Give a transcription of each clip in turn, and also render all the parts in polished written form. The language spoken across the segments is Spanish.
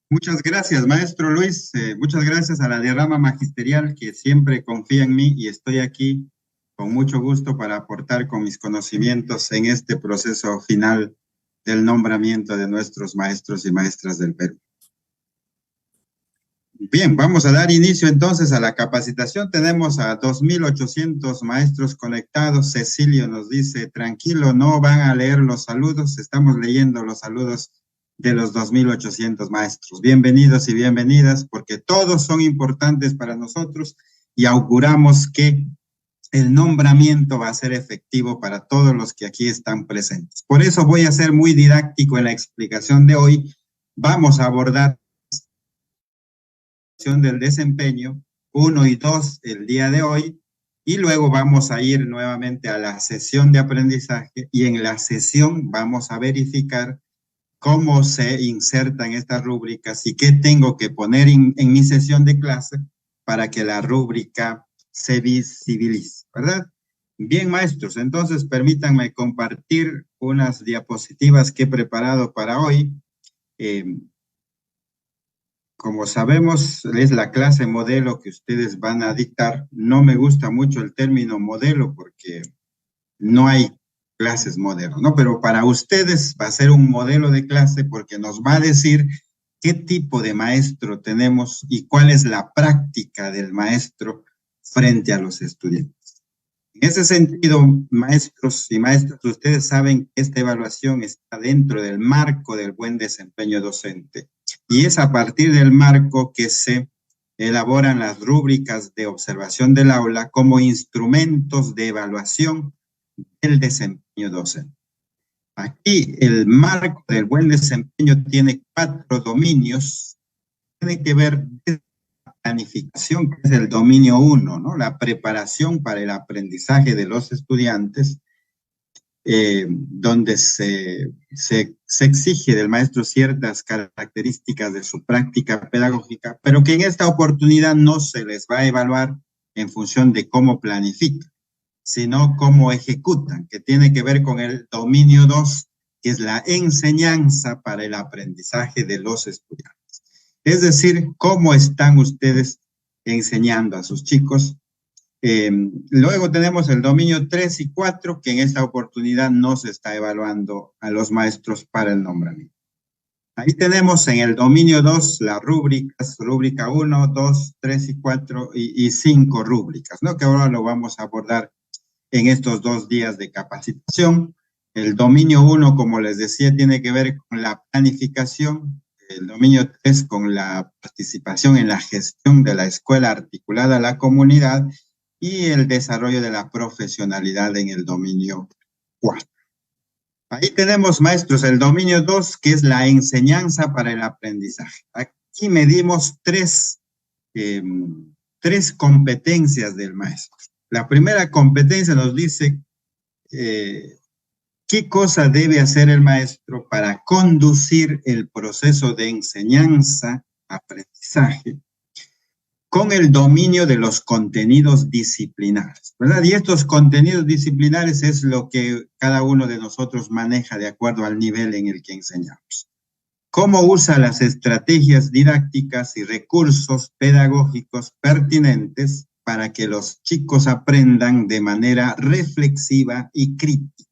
Muchas gracias, maestro Luis. Muchas gracias a la Diagrama Magisterial que siempre confía en mí y estoy aquí con mucho gusto para aportar con mis conocimientos en este proceso final del nombramiento de nuestros maestros y maestras del Perú. Bien, vamos a dar inicio entonces a la capacitación. Tenemos a 2.800 maestros conectados. Cecilio nos dice, tranquilo, no van a leer los saludos. Estamos leyendo los saludos de los 2.800 maestros. Bienvenidos y bienvenidas, porque todos son importantes para nosotros y auguramos que el nombramiento va a ser efectivo para todos los que aquí están presentes. Por eso voy a ser muy didáctico en la explicación de hoy. Vamos a abordar del desempeño 1 y 2 el día de hoy, y luego vamos a ir nuevamente a la sesión de aprendizaje, y en la sesión vamos a verificar cómo se insertan estas rúbricas y qué tengo que poner en mi sesión de clase para que la rúbrica se visibilice, ¿verdad? Bien, maestros, entonces permítanme compartir unas diapositivas que he preparado para hoy. Como sabemos, es la clase modelo que ustedes van a dictar. No me gusta mucho el término modelo porque no hay clases modelo, ¿no? Pero para ustedes va a ser un modelo de clase porque nos va a decir qué tipo de maestro tenemos y cuál es la práctica del maestro frente a los estudiantes. En ese sentido, maestros y maestras, ustedes saben que esta evaluación está dentro del marco del buen desempeño docente. Y es a partir del marco que se elaboran las rúbricas de observación del aula como instrumentos de evaluación del desempeño docente. Aquí el marco del buen desempeño tiene 4 dominios. Tiene que ver con la planificación, que es el dominio 1, ¿no? La preparación para el aprendizaje de los estudiantes, donde se exige del maestro ciertas características de su práctica pedagógica, pero que en esta oportunidad no se les va a evaluar en función de cómo planifican, sino cómo ejecutan, que tiene que ver con el dominio 2, que es la enseñanza para el aprendizaje de los estudiantes. Es decir, cómo están ustedes enseñando a sus chicos. Luego tenemos el dominio 3 y 4, que en esta oportunidad no se está evaluando a los maestros para el nombramiento. Ahí tenemos en el dominio 2 las rúbricas, rúbrica 1, 2, 3 y 4 y 5 rúbricas, ¿no? Que ahora lo vamos a abordar en estos 2 días de capacitación. El dominio 1, como les decía, tiene que ver con la planificación. El dominio 3 con la participación en la gestión de la escuela articulada a la comunidad, y el desarrollo de la profesionalidad en el dominio 4. Ahí tenemos, maestros, el dominio 2, que es la enseñanza para el aprendizaje. Aquí medimos tres competencias del maestro. La primera competencia nos dice qué cosa debe hacer el maestro para conducir el proceso de enseñanza, aprendizaje, con el dominio de los contenidos disciplinares, ¿verdad? Y estos contenidos disciplinares es lo que cada uno de nosotros maneja de acuerdo al nivel en el que enseñamos. ¿Cómo usa las estrategias didácticas y recursos pedagógicos pertinentes para que los chicos aprendan de manera reflexiva y crítica?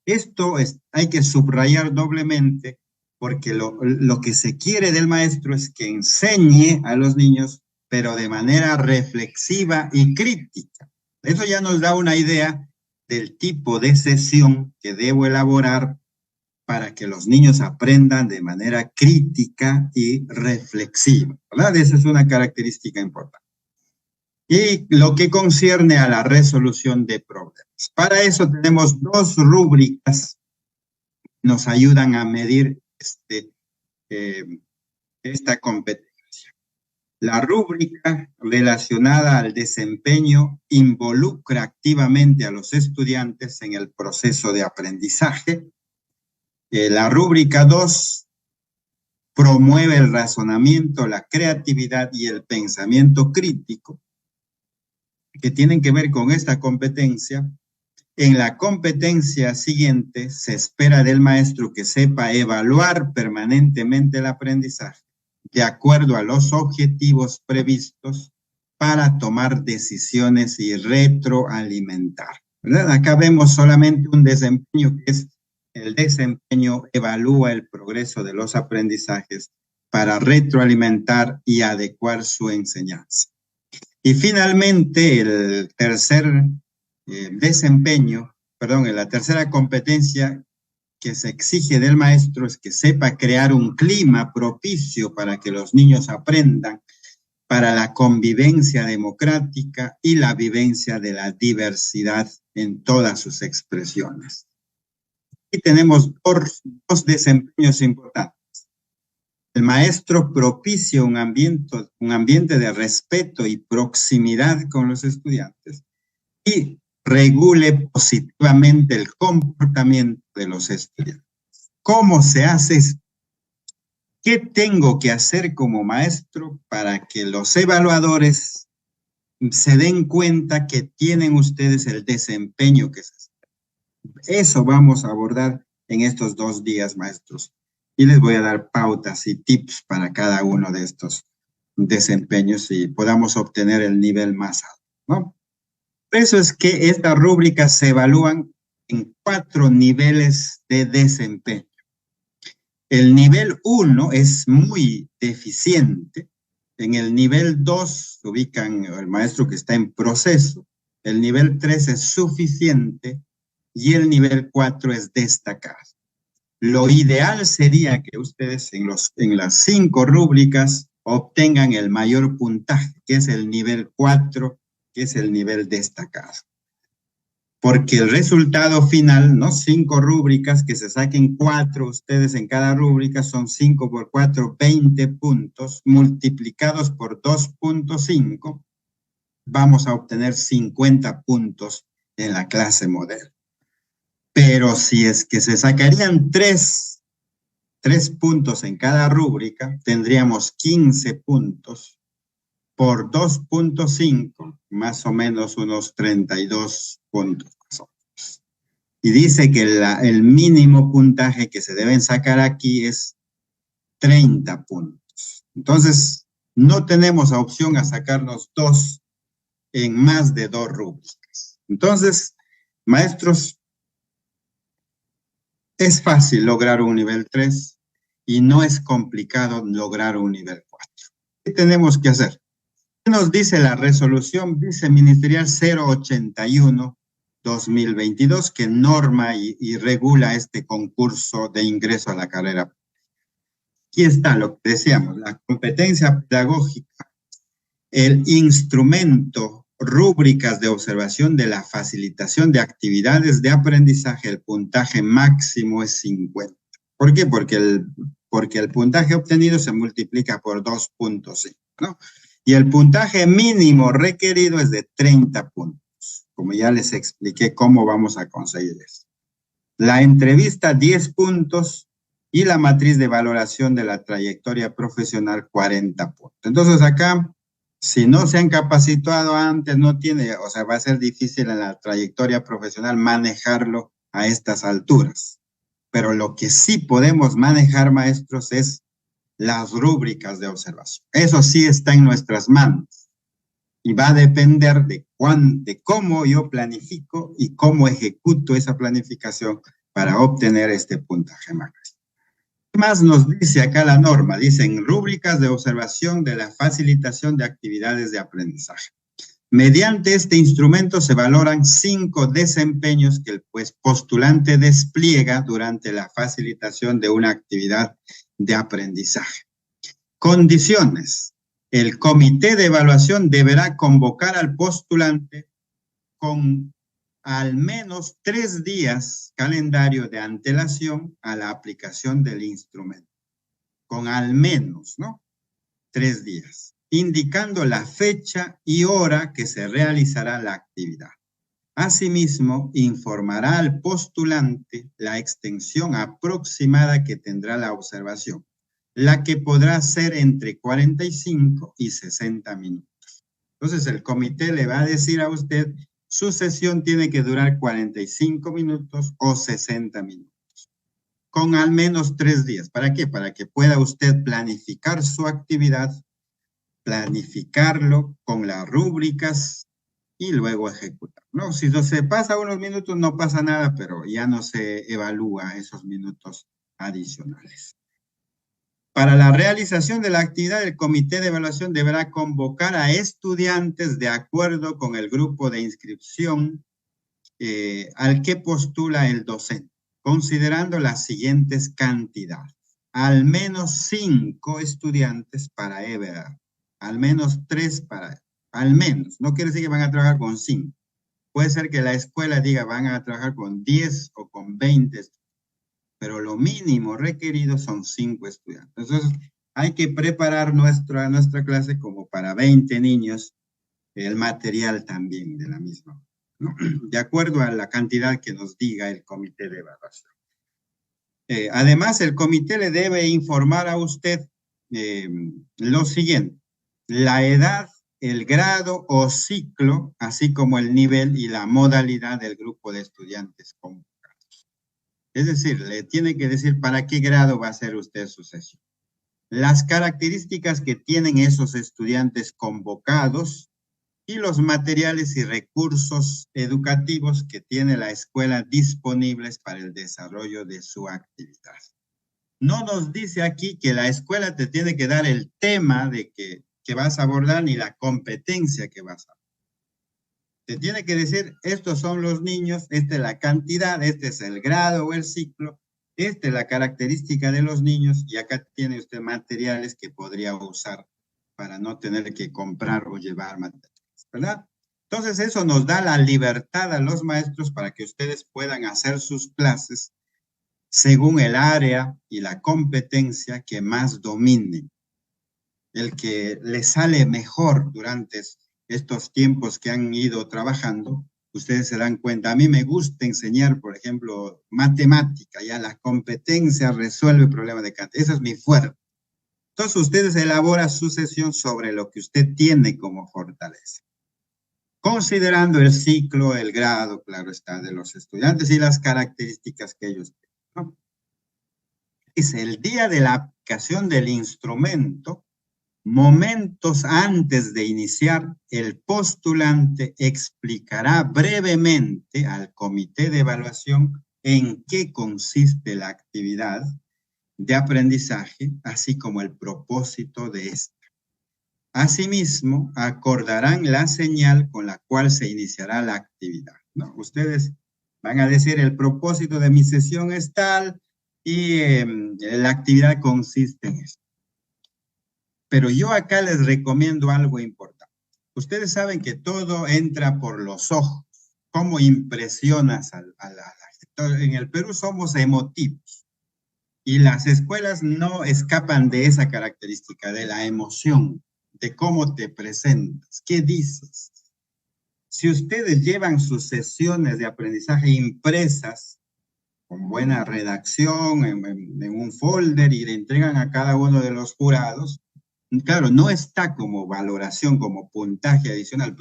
Esto hay que subrayar doblemente porque lo que se quiere del maestro es que enseñe a los niños, pero de manera reflexiva y crítica. Eso ya nos da una idea del tipo de sesión que debo elaborar para que los niños aprendan de manera crítica y reflexiva, ¿verdad? Esa es una característica importante. Y lo que concierne a la resolución de problemas. Para eso tenemos 2 rúbricas que nos ayudan a medir esta competencia. La rúbrica relacionada al desempeño involucra activamente a los estudiantes en el proceso de aprendizaje. La rúbrica 2 promueve el razonamiento, la creatividad y el pensamiento crítico, que tienen que ver con esta competencia. En la competencia siguiente se espera del maestro que sepa evaluar permanentemente el aprendizaje, de acuerdo a los objetivos previstos para tomar decisiones y retroalimentar, ¿verdad? Acá vemos solamente un desempeño que es el desempeño evalúa el progreso de los aprendizajes para retroalimentar y adecuar su enseñanza. Y finalmente, el tercer la tercera competencia que se exige del maestro es que sepa crear un clima propicio para que los niños aprendan, para la convivencia democrática y la vivencia de la diversidad en todas sus expresiones. Y tenemos dos desempeños importantes. El maestro propicia un ambiente de respeto y proximidad con los estudiantes y regule positivamente el comportamiento de los estudiantes. ¿Cómo se hace esto? ¿Qué tengo que hacer como maestro para que los evaluadores se den cuenta que tienen ustedes el desempeño que se espera? Eso vamos a abordar en estos 2 días, maestros. Y les voy a dar pautas y tips para cada uno de estos desempeños y podamos obtener el nivel más alto, ¿no? Por eso es que estas rúbricas se evalúan en 4 niveles de desempeño. El nivel 1 es muy deficiente. En el nivel 2 se ubican el maestro que está en proceso. El nivel 3 es suficiente y el nivel 4 es destacado. Lo ideal sería que ustedes en las 5 rúbricas obtengan el mayor puntaje, que es el nivel 4, que es el nivel destacado. Porque el resultado final, ¿no? 5 rúbricas, que se saquen 4 ustedes en cada rúbrica, son 5 por 4, 20 puntos, multiplicados por 2.5, vamos a obtener 50 puntos en la clase modelo. Pero si es que se sacarían 3 puntos en cada rúbrica, tendríamos 15 puntos por 2.5, más o menos unos 32 puntos. Y dice que el mínimo puntaje que se deben sacar aquí es 30 puntos. Entonces, no tenemos opción a sacarnos 2 en más de 2 rúbricas. Entonces, maestros, es fácil lograr un nivel 3 y no es complicado lograr un nivel 4. ¿Qué tenemos que hacer? ¿Qué nos dice la resolución viceministerial 081-2022 que norma y regula este concurso de ingreso a la carrera? Aquí está lo que decíamos, la competencia pedagógica, el instrumento, rúbricas de observación de la facilitación de actividades de aprendizaje, el puntaje máximo es 50. ¿Por qué? Porque el puntaje obtenido se multiplica por 2.5, ¿no? Y el puntaje mínimo requerido es de 30 puntos, como ya les expliqué cómo vamos a conseguir eso. La entrevista, 10 puntos, y la matriz de valoración de la trayectoria profesional, 40 puntos. Entonces acá, si no se han capacitado antes, va a ser difícil en la trayectoria profesional manejarlo a estas alturas. Pero lo que sí podemos manejar, maestros, es las rúbricas de observación. Eso sí está en nuestras manos y va a depender de cómo yo planifico y cómo ejecuto esa planificación para obtener este puntaje máximo. ¿Qué más nos dice acá la norma? Dicen rúbricas de observación de la facilitación de actividades de aprendizaje. Mediante este instrumento se valoran 5 desempeños que el postulante despliega durante la facilitación de una actividad de aprendizaje. Condiciones. El comité de evaluación deberá convocar al postulante con al menos 3 días calendario de antelación a la aplicación del instrumento. Con al menos, ¿no? 3 días, indicando la fecha y hora que se realizará la actividad. Asimismo, informará al postulante la extensión aproximada que tendrá la observación, la que podrá ser entre 45 y 60 minutos. Entonces, el comité le va a decir a usted, su sesión tiene que durar 45 minutos o 60 minutos. con al menos 3 días. ¿Para qué? Para que pueda usted planificar su actividad, planificarlo con las rúbricas y luego ejecutar, ¿no? Si no se pasa unos minutos, no pasa nada, pero ya no se evalúa esos minutos adicionales. Para la realización de la actividad, el comité de evaluación deberá convocar a estudiantes de acuerdo con el grupo de inscripción al que postula el docente, considerando las siguientes cantidades. Al menos 5 estudiantes para EBA, al menos 3 para, al menos, no quiere decir que van a trabajar con 5. Puede ser que la escuela diga van a trabajar con 10 o con 20, pero lo mínimo requerido son 5 estudiantes. Entonces, hay que preparar nuestra clase como para 20 niños, el material también de la misma, ¿no? De acuerdo a la cantidad que nos diga el comité de evaluación. Además, el comité le debe informar a usted lo siguiente: la edad, el grado o ciclo, así como el nivel y la modalidad del grupo de estudiantes convocados. Es decir, le tiene que decir para qué grado va a hacer usted su sesión. Las características que tienen esos estudiantes convocados y los materiales y recursos educativos que tiene la escuela disponibles para el desarrollo de su actividad. No nos dice aquí que la escuela te tiene que dar el tema de que vas a abordar ni la competencia que vas a abordar. Te tiene que decir, estos son los niños, esta es la cantidad, este es el grado o el ciclo, esta es la característica de los niños y acá tiene usted materiales que podría usar para no tener que comprar o llevar materiales, ¿verdad? Entonces eso nos da la libertad a los maestros para que ustedes puedan hacer sus clases según el área y la competencia que más dominen. El que les sale mejor durante estos tiempos que han ido trabajando, ustedes se dan cuenta. A mí me gusta enseñar, por ejemplo, matemática, ya la competencia resuelve problemas de cantidad. Eso es mi fuerte. Entonces ustedes elaboran su sesión sobre lo que usted tiene como fortaleza, considerando el ciclo, el grado, claro está, de los estudiantes y las características que ellos tienen, ¿no? Es el día de la aplicación del instrumento. Momentos antes de iniciar, el postulante explicará brevemente al comité de evaluación en qué consiste la actividad de aprendizaje, así como el propósito de esta. Asimismo, acordarán la señal con la cual se iniciará la actividad, ¿no? Ustedes van a decir, el propósito de mi sesión es tal y la actividad consiste en esto. Pero yo acá les recomiendo algo importante. Ustedes saben que todo entra por los ojos. ¿Cómo impresionas a la gente? En el Perú somos emotivos y las escuelas no escapan de esa característica, de la emoción, de cómo te presentas, qué dices. Si ustedes llevan sus sesiones de aprendizaje impresas, con buena redacción, en un folder y le entregan a cada uno de los jurados, claro, no está como valoración, como puntaje adicional,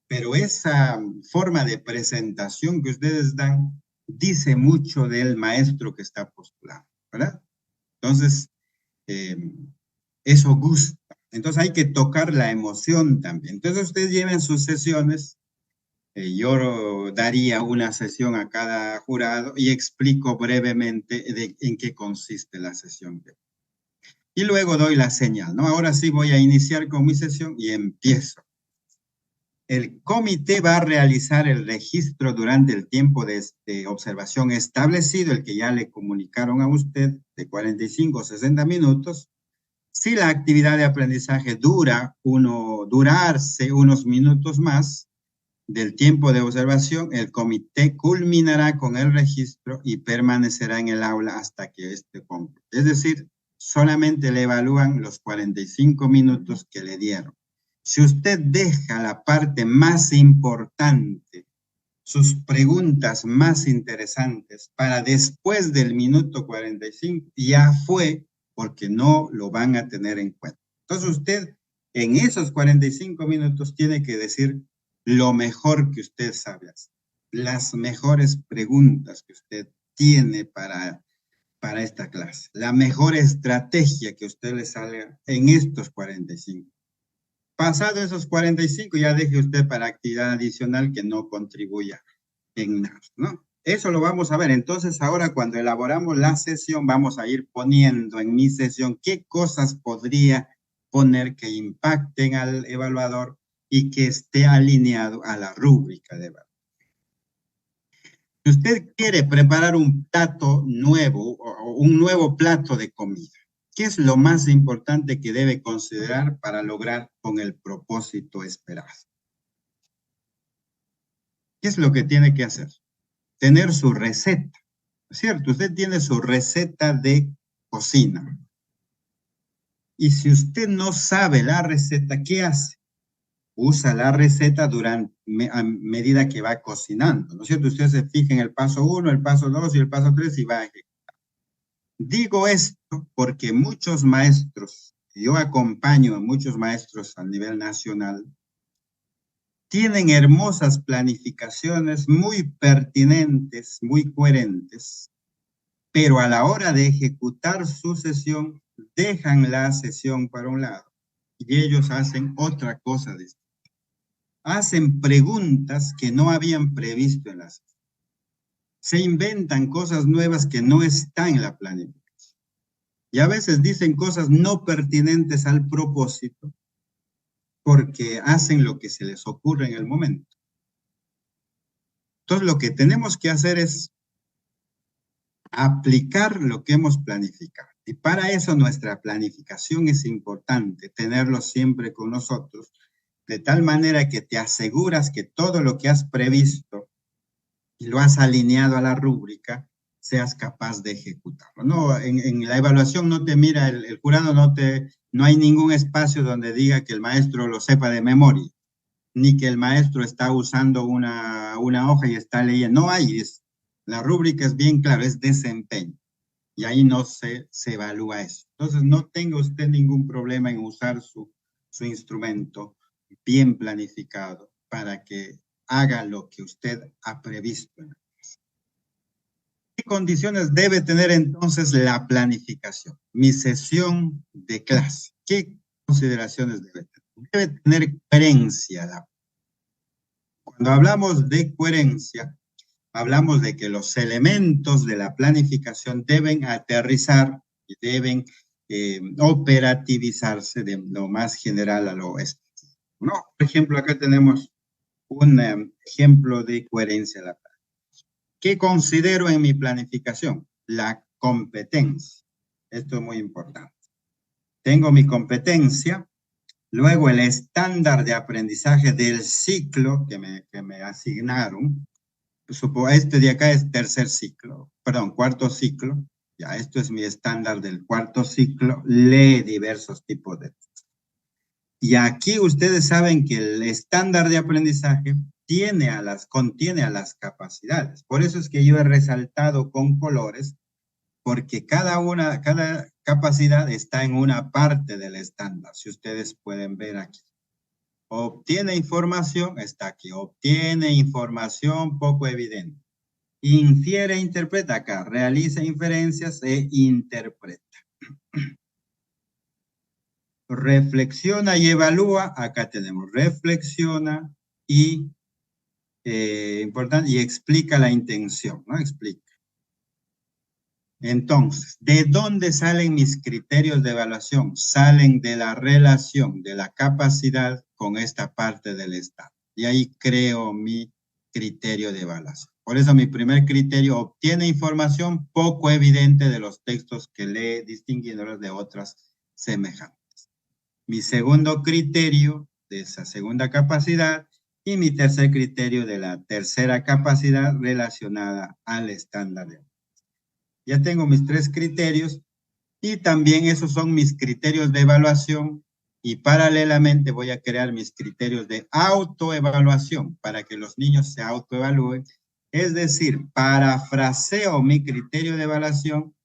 pero esa forma de presentación que ustedes dan dice mucho del maestro que está postulando, ¿verdad? Entonces, eso gusta. Entonces hay que tocar la emoción también. Entonces ustedes lleven sus sesiones. Yo daría una sesión a cada jurado y explico brevemente en qué consiste la sesión. Y luego doy la señal, ¿no? Ahora sí voy a iniciar con mi sesión y empiezo. El comité va a realizar el registro durante el tiempo de observación establecido, el que ya le comunicaron a usted, de 45 o 60 minutos. Si la actividad de aprendizaje durarse unos minutos más del tiempo de observación, el comité culminará con el registro y permanecerá en el aula hasta que este concluya. Es decir, solamente le evalúan los 45 minutos que le dieron. Si usted deja la parte más importante, sus preguntas más interesantes para después del minuto 45, ya fue, porque no lo van a tener en cuenta. Entonces usted en esos 45 minutos tiene que decir lo mejor que usted sabe hacer, las mejores preguntas que usted tiene para para esta clase. La mejor estrategia que a usted le salga en estos 45. Pasado esos 45, ya deje usted para actividad adicional que no contribuya en nada, ¿no? Eso lo vamos a ver. Entonces, ahora cuando elaboramos la sesión, vamos a ir poniendo en mi sesión qué cosas podría poner que impacten al evaluador y que esté alineado a la rúbrica de evaluación. Si usted quiere preparar un plato nuevo o un nuevo plato de comida, ¿qué es lo más importante que debe considerar para lograr con el propósito esperado? ¿Qué es lo que tiene que hacer? Tener su receta, ¿cierto? Usted tiene su receta de cocina. Y si usted no sabe la receta, ¿qué hace? Usa la receta a medida que va cocinando, ¿no es cierto? Usted se fija en el paso 1, el paso 2 y el paso 3 y va a ejecutar. Digo esto porque muchos maestros, yo acompaño a muchos maestros a nivel nacional, tienen hermosas planificaciones muy pertinentes, muy coherentes, pero a la hora de ejecutar su sesión, dejan la sesión para un lado y ellos hacen otra cosa distinta. Hacen preguntas que no habían previsto en la sesión. Se inventan cosas nuevas que no están en la planificación. Y a veces dicen cosas no pertinentes al propósito porque hacen lo que se les ocurre en el momento. Entonces, lo que tenemos que hacer es aplicar lo que hemos planificado. Y para eso nuestra planificación es importante, tenerlo siempre con nosotros, de tal manera que te aseguras que todo lo que has previsto y lo has alineado a la rúbrica, seas capaz de ejecutarlo. No, en la evaluación no te mira, el jurado no hay ningún espacio donde diga que el maestro lo sepa de memoria, ni que el maestro está usando una hoja y está leyendo. No hay, la rúbrica es bien clara, es desempeño. Y ahí no se evalúa eso. Entonces, no tenga usted ningún problema en usar su instrumento bien planificado para que haga lo que usted ha previsto. ¿Qué condiciones debe tener entonces la planificación? Mi sesión de clase. ¿Qué consideraciones debe tener? Debe tener coherencia. Cuando hablamos de coherencia, hablamos de que los elementos de la planificación deben aterrizar y deben operativizarse de lo más general a lo específico, ¿no? Por ejemplo, acá tenemos un ejemplo de coherencia. ¿Qué considero en mi planificación? La competencia. Esto es muy importante. Tengo mi competencia, luego el estándar de aprendizaje del ciclo que me asignaron. Este de acá es cuarto ciclo. Ya, esto es mi estándar del cuarto ciclo. Lee diversos tipos de textos. Y aquí ustedes saben que el estándar de aprendizaje contiene a las capacidades. Por eso es que yo he resaltado con colores, porque cada capacidad está en una parte del estándar. Si ustedes pueden ver aquí. Obtiene información, está aquí. Obtiene información poco evidente. Infiere e interpreta acá. Realiza inferencias e interpreta. Reflexiona y evalúa. Acá tenemos reflexiona y, importante, y explica la intención, ¿no? Explica. Entonces, ¿de dónde salen mis criterios de evaluación? Salen de la relación de la capacidad con esta parte del estado. Y ahí creo mi criterio de evaluación. Por eso mi primer criterio, obtiene información poco evidente de los textos que lee, distinguiéndolos de otras semejantes. Mi segundo criterio de esa segunda capacidad y mi tercer criterio de la tercera capacidad relacionada al estándar de. Ya tengo mis tres criterios y también esos son mis criterios de evaluación y paralelamente voy a crear mis criterios de autoevaluación para que los niños se autoevalúen. Es decir, parafraseo mi criterio de evaluación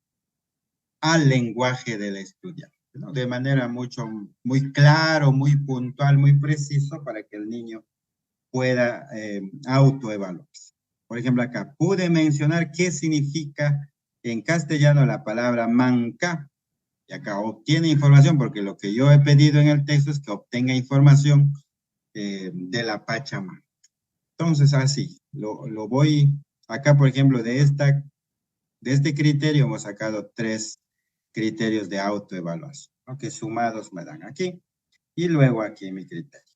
al lenguaje del estudiante, ¿no? De manera muy claro, muy puntual, muy preciso para que el niño pueda autoevaluarse. Por ejemplo, acá pude mencionar qué significa En castellano la palabra manca, y acá obtiene información, porque lo que yo he pedido en el texto es que obtenga información de la Pachamama. Entonces, así, lo voy, acá por ejemplo, de este criterio hemos sacado 3 criterios de autoevaluación, ¿no? Que sumados me dan aquí, y luego aquí mi criterio.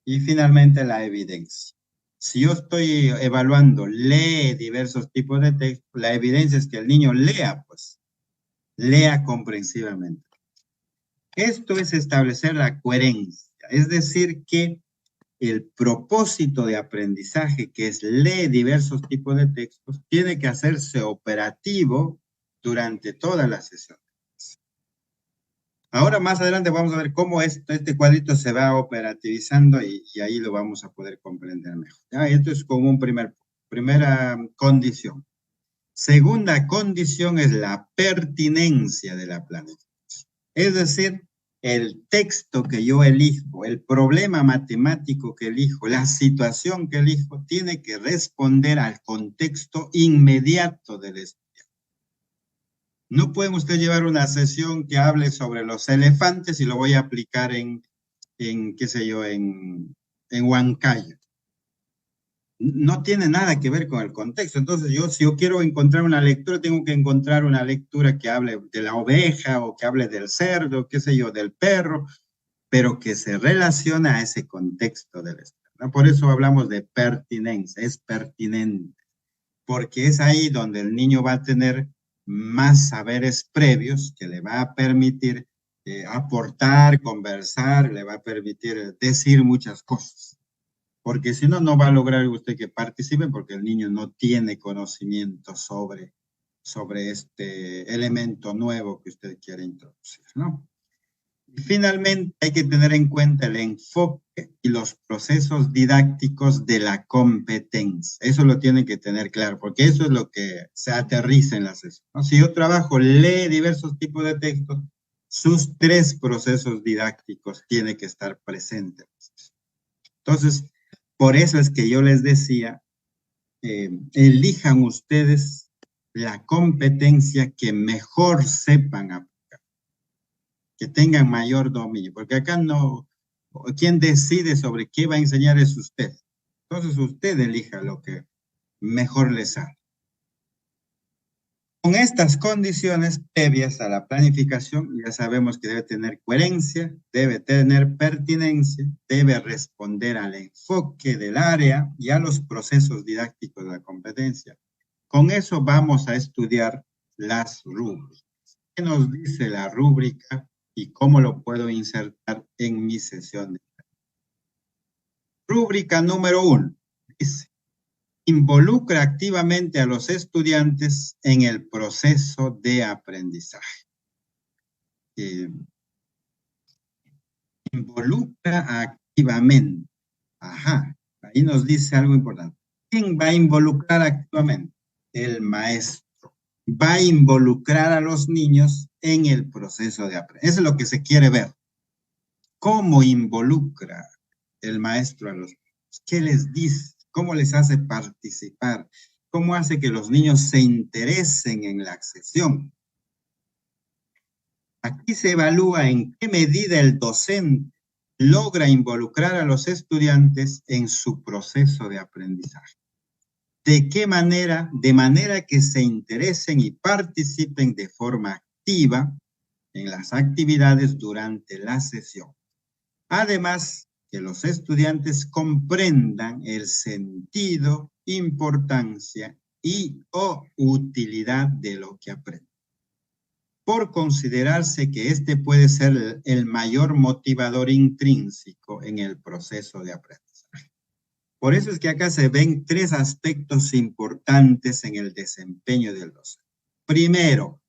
Y finalmente la evidencia. Si yo estoy evaluando, lee diversos tipos de textos, la evidencia es que el niño lea, pues, lea comprensivamente. Esto es establecer la coherencia, es decir, que el propósito de aprendizaje, que es leer diversos tipos de textos, tiene que hacerse operativo durante toda la sesión. Ahora más adelante vamos a ver cómo este cuadrito se va operativizando y ahí lo vamos a poder comprender mejor. ¿Ya? Esto es como primera condición. Segunda condición es la pertinencia de la planificación. Es decir, el texto que yo elijo, el problema matemático que elijo, la situación que elijo, tiene que responder al contexto inmediato del estudiante. No puede usted llevar una sesión que hable sobre los elefantes y lo voy a aplicar qué sé yo, en Huancayo. No tiene nada que ver con el contexto. Entonces, si yo quiero encontrar una lectura, tengo que encontrar una lectura que hable de la oveja o que hable del cerdo, qué sé yo, del perro, pero que se relaciona a ese contexto del estudio, ¿no? Por eso hablamos de pertinencia, es pertinente, porque es ahí donde el niño va a tener más saberes previos que le va a permitir aportar, conversar, le va a permitir decir muchas cosas. Porque si no, no va a lograr usted que participe porque el niño no tiene conocimiento sobre este elemento nuevo que usted quiere introducir, ¿no? Y finalmente, hay que tener en cuenta el enfoque y los procesos didácticos de la competencia. Eso lo tiene que tener claro, porque eso es lo que se aterriza en la sesión, ¿no? Si yo trabajo, lee diversos tipos de textos, sus 3 procesos didácticos tienen que estar presentes. Entonces, por eso es que yo les decía, elijan ustedes la competencia que mejor sepan aplicar, que tengan mayor dominio, porque acá no, quien decide sobre qué va a enseñar es usted. Entonces usted elija lo que mejor le sale. Con estas condiciones previas a la planificación, ya sabemos que debe tener coherencia, debe tener pertinencia, debe responder al enfoque del área y a los procesos didácticos de la competencia. Con eso vamos a estudiar las rúbricas. ¿Qué nos dice la rúbrica y cómo lo puedo insertar en mi sesión? Rúbrica número 1. Dice: involucra activamente a los estudiantes en el proceso de aprendizaje. Involucra activamente. Ajá, ahí nos dice algo importante. ¿Quién va a involucrar activamente? El maestro. Va a involucrar a los niños en el proceso de aprendizaje. Eso es lo que se quiere ver. ¿Cómo involucra el maestro a los niños? ¿Qué les dice? ¿Cómo les hace participar? ¿Cómo hace que los niños se interesen en la sesión? Aquí se evalúa en qué medida el docente logra involucrar a los estudiantes en su proceso de aprendizaje. ¿De qué manera? De manera que se interesen y participen de forma activa en las actividades durante la sesión. Además, que los estudiantes comprendan el sentido, importancia o utilidad de lo que aprenden, por considerarse que este puede ser el mayor motivador intrínseco en el proceso de aprendizaje. Por eso es que acá se ven 3 aspectos importantes en el desempeño del docente. Primero,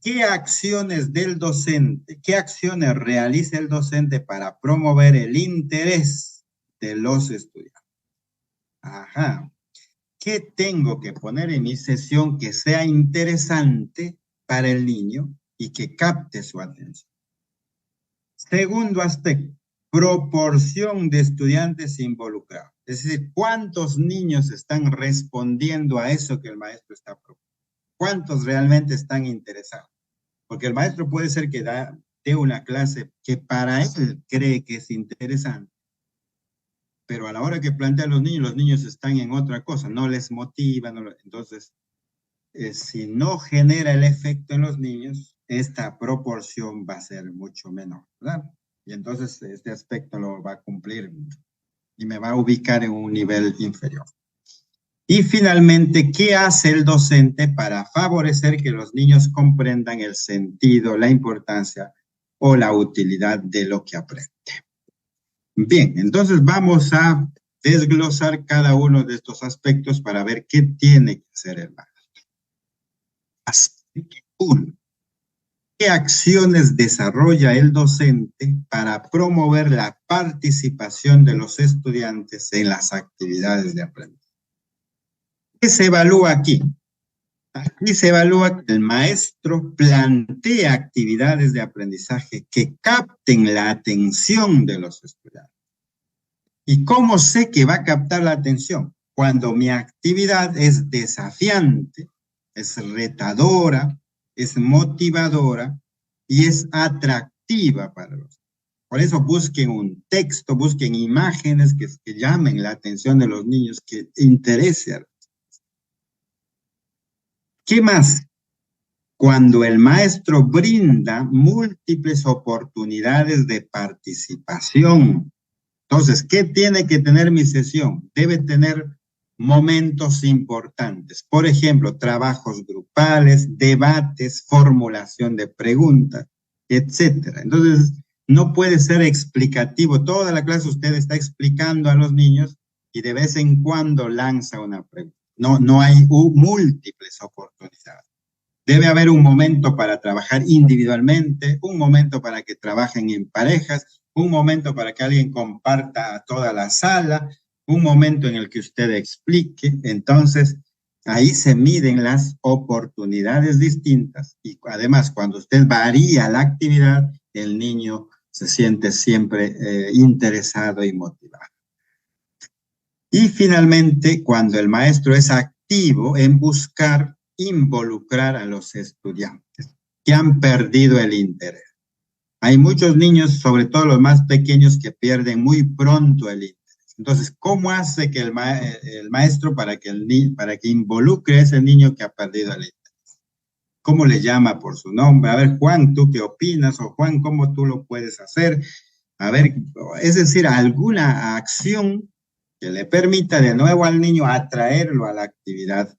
¿qué acciones del docente, qué acciones realiza el docente para promover el interés de los estudiantes? Ajá. ¿Qué tengo que poner en mi sesión que sea interesante para el niño y que capte su atención? Segundo aspecto, proporción de estudiantes involucrados. Es decir, ¿cuántos niños están respondiendo a eso que el maestro está proponiendo? cuántos realmente están interesados. Porque el maestro puede ser que dé una clase que para él cree que es interesante, pero a la hora que plantea a los niños están en otra cosa, no les motiva, entonces, si no genera el efecto en los niños, esta proporción va a ser mucho menor, ¿verdad? Y entonces este aspecto lo va a cumplir y me va a ubicar en un nivel inferior. Y finalmente, ¿qué hace el docente para favorecer que los niños comprendan el sentido, la importancia o la utilidad de lo que aprende? Bien, entonces vamos a desglosar cada uno de estos aspectos para ver qué tiene que hacer el maestro. Aspecto 1. ¿Qué acciones desarrolla el docente para promover la participación de los estudiantes en las actividades de aprendizaje? ¿Qué se evalúa aquí? Aquí se evalúa que el maestro plantea actividades de aprendizaje que capten la atención de los estudiantes. ¿Y cómo sé que va a captar la atención? Cuando mi actividad es desafiante, es retadora, es motivadora y es atractiva para los. Por eso busquen un texto, busquen imágenes que llamen la atención de los niños, que interese a los. ¿Qué más? Cuando el maestro brinda múltiples oportunidades de participación. Entonces, ¿qué tiene que tener mi sesión? Debe tener momentos importantes. Por ejemplo, trabajos grupales, debates, formulación de preguntas, etcétera. Entonces, no puede ser explicativo. Toda la clase usted está explicando a los niños y de vez en cuando lanza una pregunta. No hay múltiples oportunidades. Debe haber un momento para trabajar individualmente, un momento para que trabajen en parejas, un momento para que alguien comparta a toda la sala, un momento en el que usted explique. Entonces, ahí se miden las oportunidades distintas y además cuando usted varía la actividad, el niño se siente siempre interesado y motivado. Y finalmente, cuando el maestro es activo en buscar involucrar a los estudiantes que han perdido el interés. Hay muchos niños, sobre todo los más pequeños, que pierden muy pronto el interés. Entonces, ¿cómo hace que el maestro para que involucre a ese niño que ha perdido el interés? ¿Cómo le llama por su nombre? A ver, Juan, ¿tú qué opinas? O Juan, ¿cómo tú lo puedes hacer? A ver, es decir, alguna acción que le permita de nuevo al niño atraerlo a la actividad.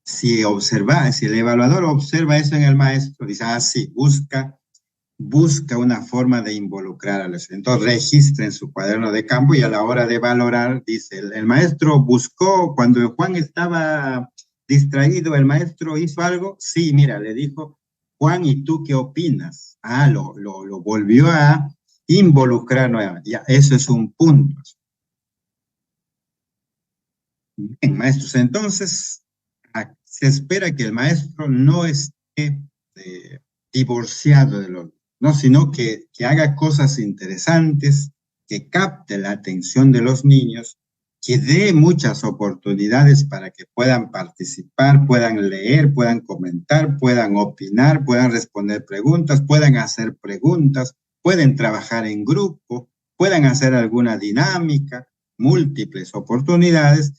Si el evaluador observa eso en el maestro, dice, sí, busca una forma de involucrar a los. Entonces registra en su cuaderno de campo y a la hora de valorar, dice, el maestro buscó, cuando Juan estaba distraído, ¿el maestro hizo algo? Sí, mira, le dijo, Juan, ¿y tú qué opinas? Lo volvió a involucrar nuevamente. Ya, eso es un punto. Bien, maestros, entonces se espera que el maestro no esté divorciado de los, no, sino que haga cosas interesantes, que capte la atención de los niños, que dé muchas oportunidades para que puedan participar, puedan leer, puedan comentar, puedan opinar, puedan responder preguntas, puedan hacer preguntas, pueden trabajar en grupo, puedan hacer alguna dinámica, múltiples oportunidades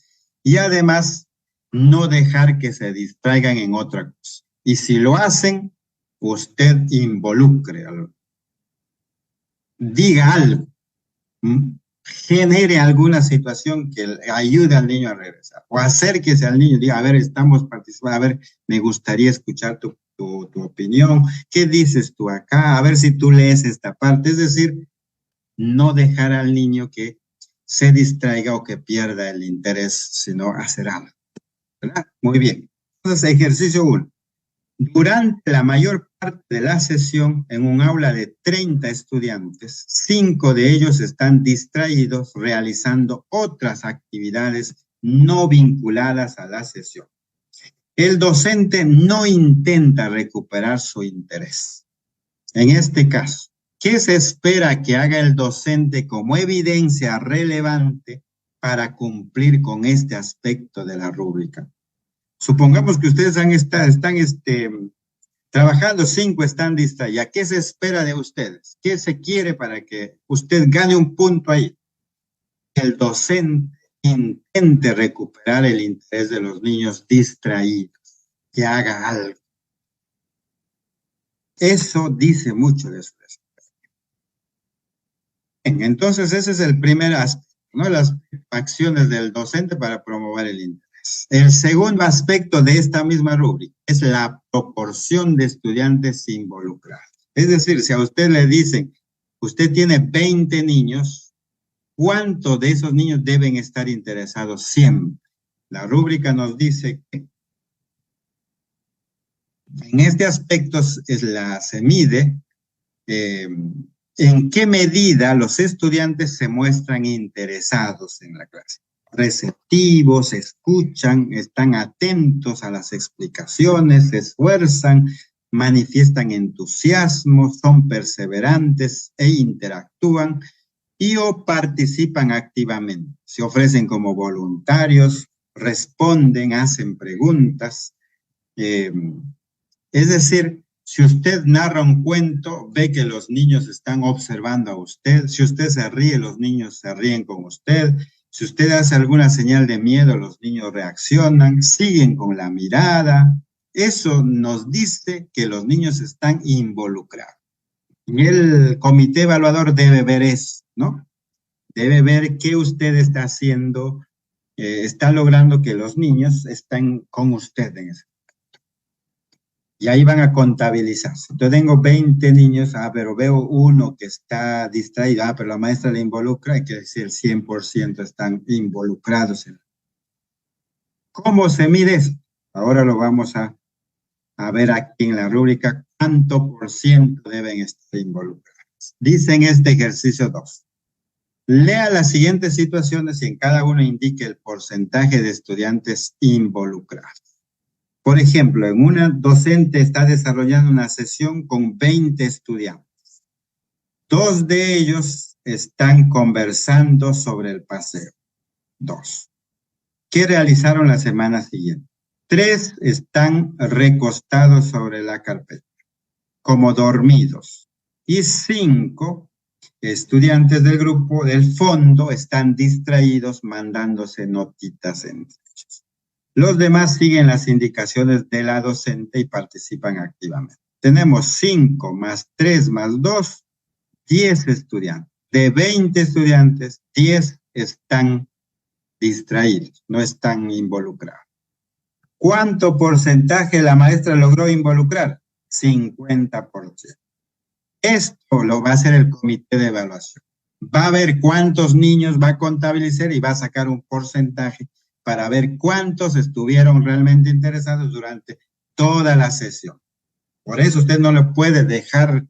y además no dejar que se distraigan en otra cosa. Y si lo hacen, usted involucre algo. Diga algo. Genere alguna situación que ayude al niño a regresar. O acérquese al niño y diga, a ver, estamos participando, a ver, me gustaría escuchar tu opinión. ¿Qué dices tú acá? A ver si tú lees esta parte. Es decir, no dejar al niño que se distraiga o que pierda el interés, sino hacer algo. ¿Verdad? Muy bien. Entonces, ejercicio 1. Durante la mayor parte de la sesión, en un aula de 30 estudiantes, 5 de ellos están distraídos realizando otras actividades no vinculadas a la sesión. El docente no intenta recuperar su interés. En este caso, ¿qué se espera que haga el docente como evidencia relevante para cumplir con este aspecto de la rúbrica? Supongamos que ustedes están trabajando, 5 están distraídos. ¿Qué se espera de ustedes? ¿Qué se quiere para que usted gane un punto ahí? El docente intente recuperar el interés de los niños distraídos, que haga algo. Eso dice mucho de su desempeño. Entonces, ese es el primer aspecto, ¿no? Las acciones del docente para promover el interés. El segundo aspecto de esta misma rúbrica es la proporción de estudiantes involucrados. Es decir, si a usted le dicen, usted tiene 20 niños, ¿cuántos de esos niños deben estar interesados siempre? La rúbrica nos dice que en este aspecto se mide en qué medida los estudiantes se muestran interesados en la clase, receptivos, escuchan, están atentos a las explicaciones, se esfuerzan, manifiestan entusiasmo, son perseverantes e interactúan o participan activamente. Se ofrecen como voluntarios, responden, hacen preguntas. Es decir, si usted narra un cuento, ve que los niños están observando a usted. Si usted se ríe, los niños se ríen con usted. Si usted hace alguna señal de miedo, los niños reaccionan, siguen con la mirada. Eso nos dice que los niños están involucrados. Y el comité evaluador debe ver eso, ¿no? Debe ver qué usted está haciendo, está logrando que los niños estén con usted en ese. Y ahí van a contabilizarse. Entonces tengo 20 niños, pero veo uno que está distraído, pero la maestra le involucra, hay que decir el 100% están involucrados. ¿Cómo se mide eso? Ahora lo vamos a ver aquí en la rúbrica, ¿cuánto por ciento deben estar involucrados? Dice en este ejercicio 2. Lea las siguientes situaciones y en cada uno indique el porcentaje de estudiantes involucrados. Por ejemplo, en una docente está desarrollando una sesión con 20 estudiantes. 2 de ellos están conversando sobre el paseo. 2. ¿Qué realizaron la semana siguiente? 3 están recostados sobre la carpeta, como dormidos. Y 5 estudiantes del grupo del fondo están distraídos mandándose notitas entre ellos. Los demás siguen las indicaciones de la docente y participan activamente. Tenemos 5 más 3 más 2, 10 estudiantes. De 20 estudiantes, 10 están distraídos, no están involucrados. ¿Cuánto porcentaje la maestra logró involucrar? 50%. Esto lo va a hacer el comité de evaluación. Va a ver cuántos niños va a contabilizar y va a sacar un porcentaje para ver cuántos estuvieron realmente interesados durante toda la sesión. Por eso usted no le puede dejar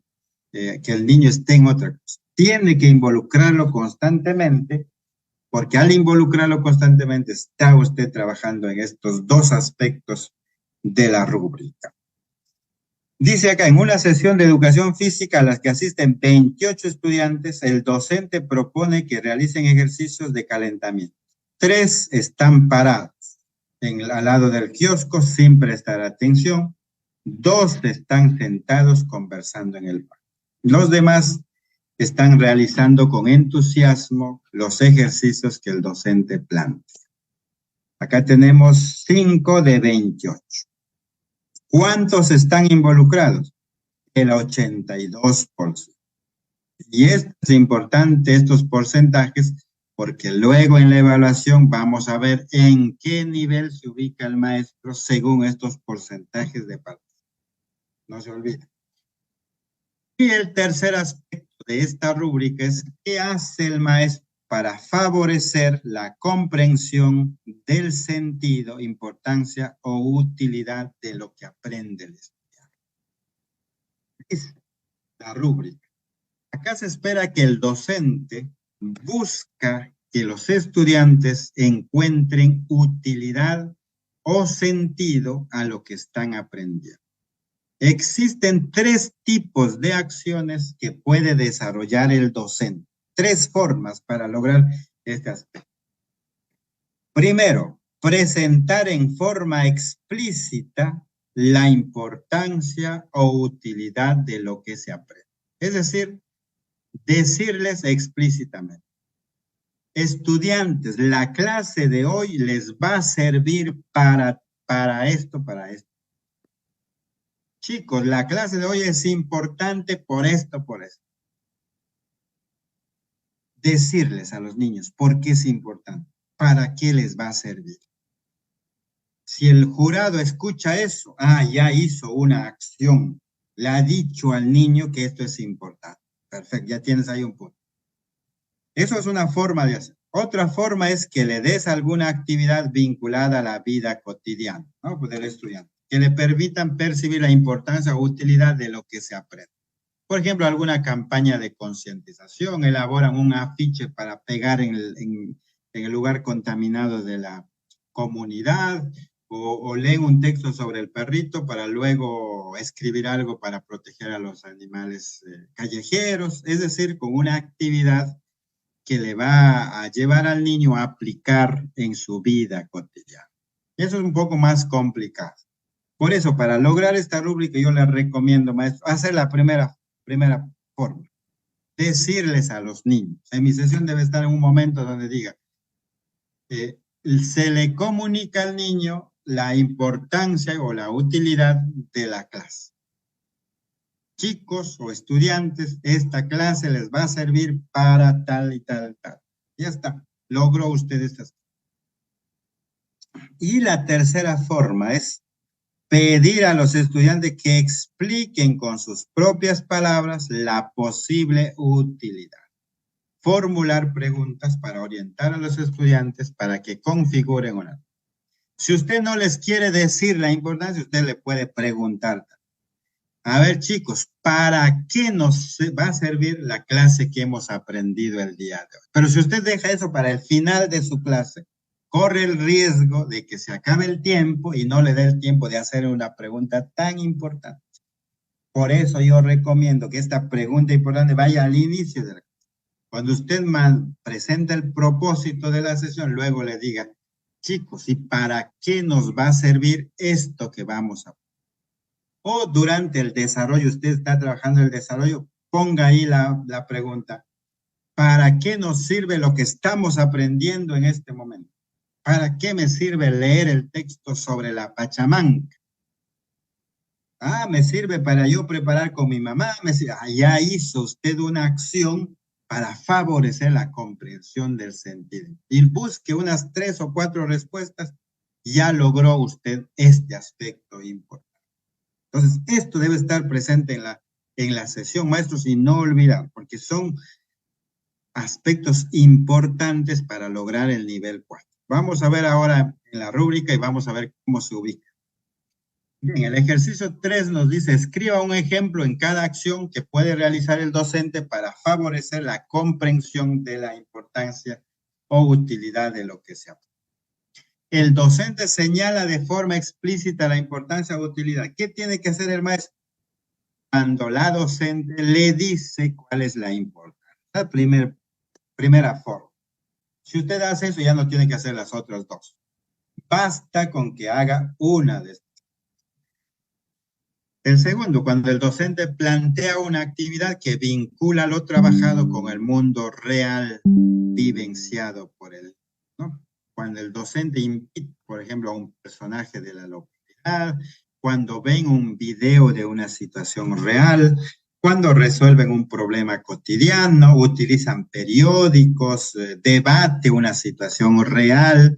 que el niño esté en otra cosa. Tiene que involucrarlo constantemente, porque al involucrarlo constantemente está usted trabajando en estos 2 aspectos de la rúbrica. Dice acá, en una sesión de educación física a las que asisten 28 estudiantes, el docente propone que realicen ejercicios de calentamiento. 3 están parados al lado del kiosco sin prestar atención. 2 están sentados conversando en el parque. Los demás están realizando con entusiasmo los ejercicios que el docente plantea. Acá tenemos 5 de 28. ¿Cuántos están involucrados? El 82%. Y es importante estos porcentajes porque luego en la evaluación vamos a ver en qué nivel se ubica el maestro según estos porcentajes de participación. No se olviden. Y el tercer aspecto de esta rúbrica es qué hace el maestro para favorecer la comprensión del sentido, importancia o utilidad de lo que aprende el estudiante. Es la rúbrica. Acá se espera que el docente busca que los estudiantes encuentren utilidad o sentido a lo que están aprendiendo. Existen 3 tipos de acciones que puede desarrollar el docente. 3 formas para lograr este aspecto. Primero, presentar en forma explícita la importancia o utilidad de lo que se aprende. Es decir, decirles explícitamente: estudiantes, la clase de hoy les va a servir para esto, para esto. Chicos, la clase de hoy es importante por esto, por esto. Decirles a los niños por qué es importante, para qué les va a servir. Si el jurado escucha eso, ya hizo una acción, le ha dicho al niño que esto es importante. Perfecto, ya tienes ahí un punto. Eso es una forma de hacer. Otra forma es que le des alguna actividad vinculada a la vida cotidiana, ¿no? Pues del estudiante, que le permitan percibir la importancia o utilidad de lo que se aprende. Por ejemplo, alguna campaña de concientización, elaboran un afiche para pegar en el lugar contaminado de la comunidad, o leen un texto sobre el perrito para luego escribir algo para proteger a los animales callejeros, es decir, con una actividad que le va a llevar al niño a aplicar en su vida cotidiana. Eso es un poco más complicado. Por eso, para lograr esta rúbrica, yo les recomiendo, maestro, hacer la primera forma. Decirles a los niños. En mi sesión debe estar en un momento donde diga, se le comunica al niño la importancia o la utilidad de la clase. Chicos o estudiantes, esta clase les va a servir para tal y tal, tal. Ya está, logró usted estas. Y la tercera forma es pedir a los estudiantes que expliquen con sus propias palabras la posible utilidad. Formular preguntas para orientar a los estudiantes para que configuren una. Si usted no les quiere decir la importancia, usted le puede preguntar. A ver, chicos, ¿para qué nos va a servir la clase que hemos aprendido el día de hoy? Pero si usted deja eso para el final de su clase, corre el riesgo de que se acabe el tiempo y no le dé el tiempo de hacer una pregunta tan importante. Por eso yo recomiendo que esta pregunta importante vaya al inicio de la clase. Cuando usted presenta el propósito de la sesión, luego le diga, chicos, ¿y para qué nos va a servir esto que vamos a aprender? O durante el desarrollo, usted está trabajando el desarrollo, ponga ahí la pregunta, ¿para qué nos sirve lo que estamos aprendiendo en este momento? ¿Para qué me sirve leer el texto sobre la Pachamanca? Me sirve para yo preparar con mi mamá. Ya hizo usted una acción para favorecer la comprensión del sentido. Y busque unas 3 o 4 respuestas, ya logró usted este aspecto importante. Entonces, esto debe estar presente en la sesión, maestros, y no olvidar, porque son aspectos importantes para lograr el nivel 4. Vamos a ver ahora en la rúbrica y vamos a ver cómo se ubica. Bien, el ejercicio 3 nos dice, escriba un ejemplo en cada acción que puede realizar el docente para favorecer la comprensión de la importancia o utilidad de lo que se aprende. El docente señala de forma explícita la importancia o utilidad. ¿Qué tiene que hacer el maestro? Cuando la docente le dice cuál es la importancia. La primera forma. Si usted hace eso, ya no tiene que hacer las otras dos. Basta con que haga una de estas. El segundo, cuando el docente plantea una actividad que vincula lo trabajado con el mundo real vivenciado por él, ¿no? Cuando el docente invita, por ejemplo, a un personaje de la localidad, cuando ven un video de una situación real, cuando resuelven un problema cotidiano, utilizan periódicos, debate una situación real.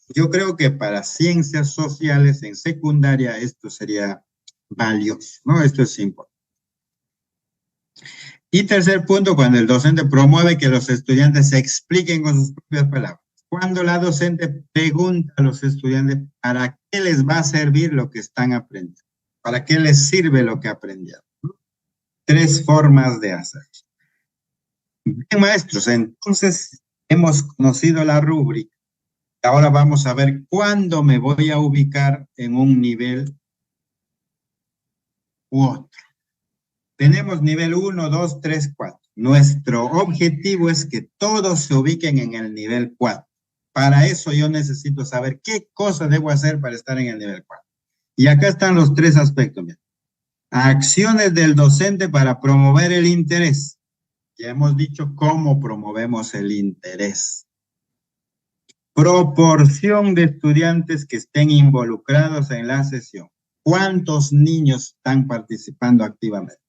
Yo creo que para ciencias sociales en secundaria esto sería valioso, ¿no? Esto es importante. Y tercer punto, cuando el docente promueve que los estudiantes se expliquen con sus propias palabras. Cuando la docente pregunta a los estudiantes para qué les va a servir lo que están aprendiendo, para qué les sirve lo que aprendieron. 3 formas de hacerlo. Bien, maestros, entonces hemos conocido la rúbrica. Ahora vamos a ver cuándo me voy a ubicar en un nivel u otro. Tenemos nivel 1, 2, 3, 4. Nuestro objetivo es que todos se ubiquen en el nivel 4. Para eso yo necesito saber qué cosa debo hacer para estar en el nivel 4. Y acá están los tres aspectos. Mira. Acciones del docente para promover el interés. Ya hemos dicho cómo promovemos el interés. Proporción de estudiantes que estén involucrados en la sesión. ¿Cuántos niños están participando activamente?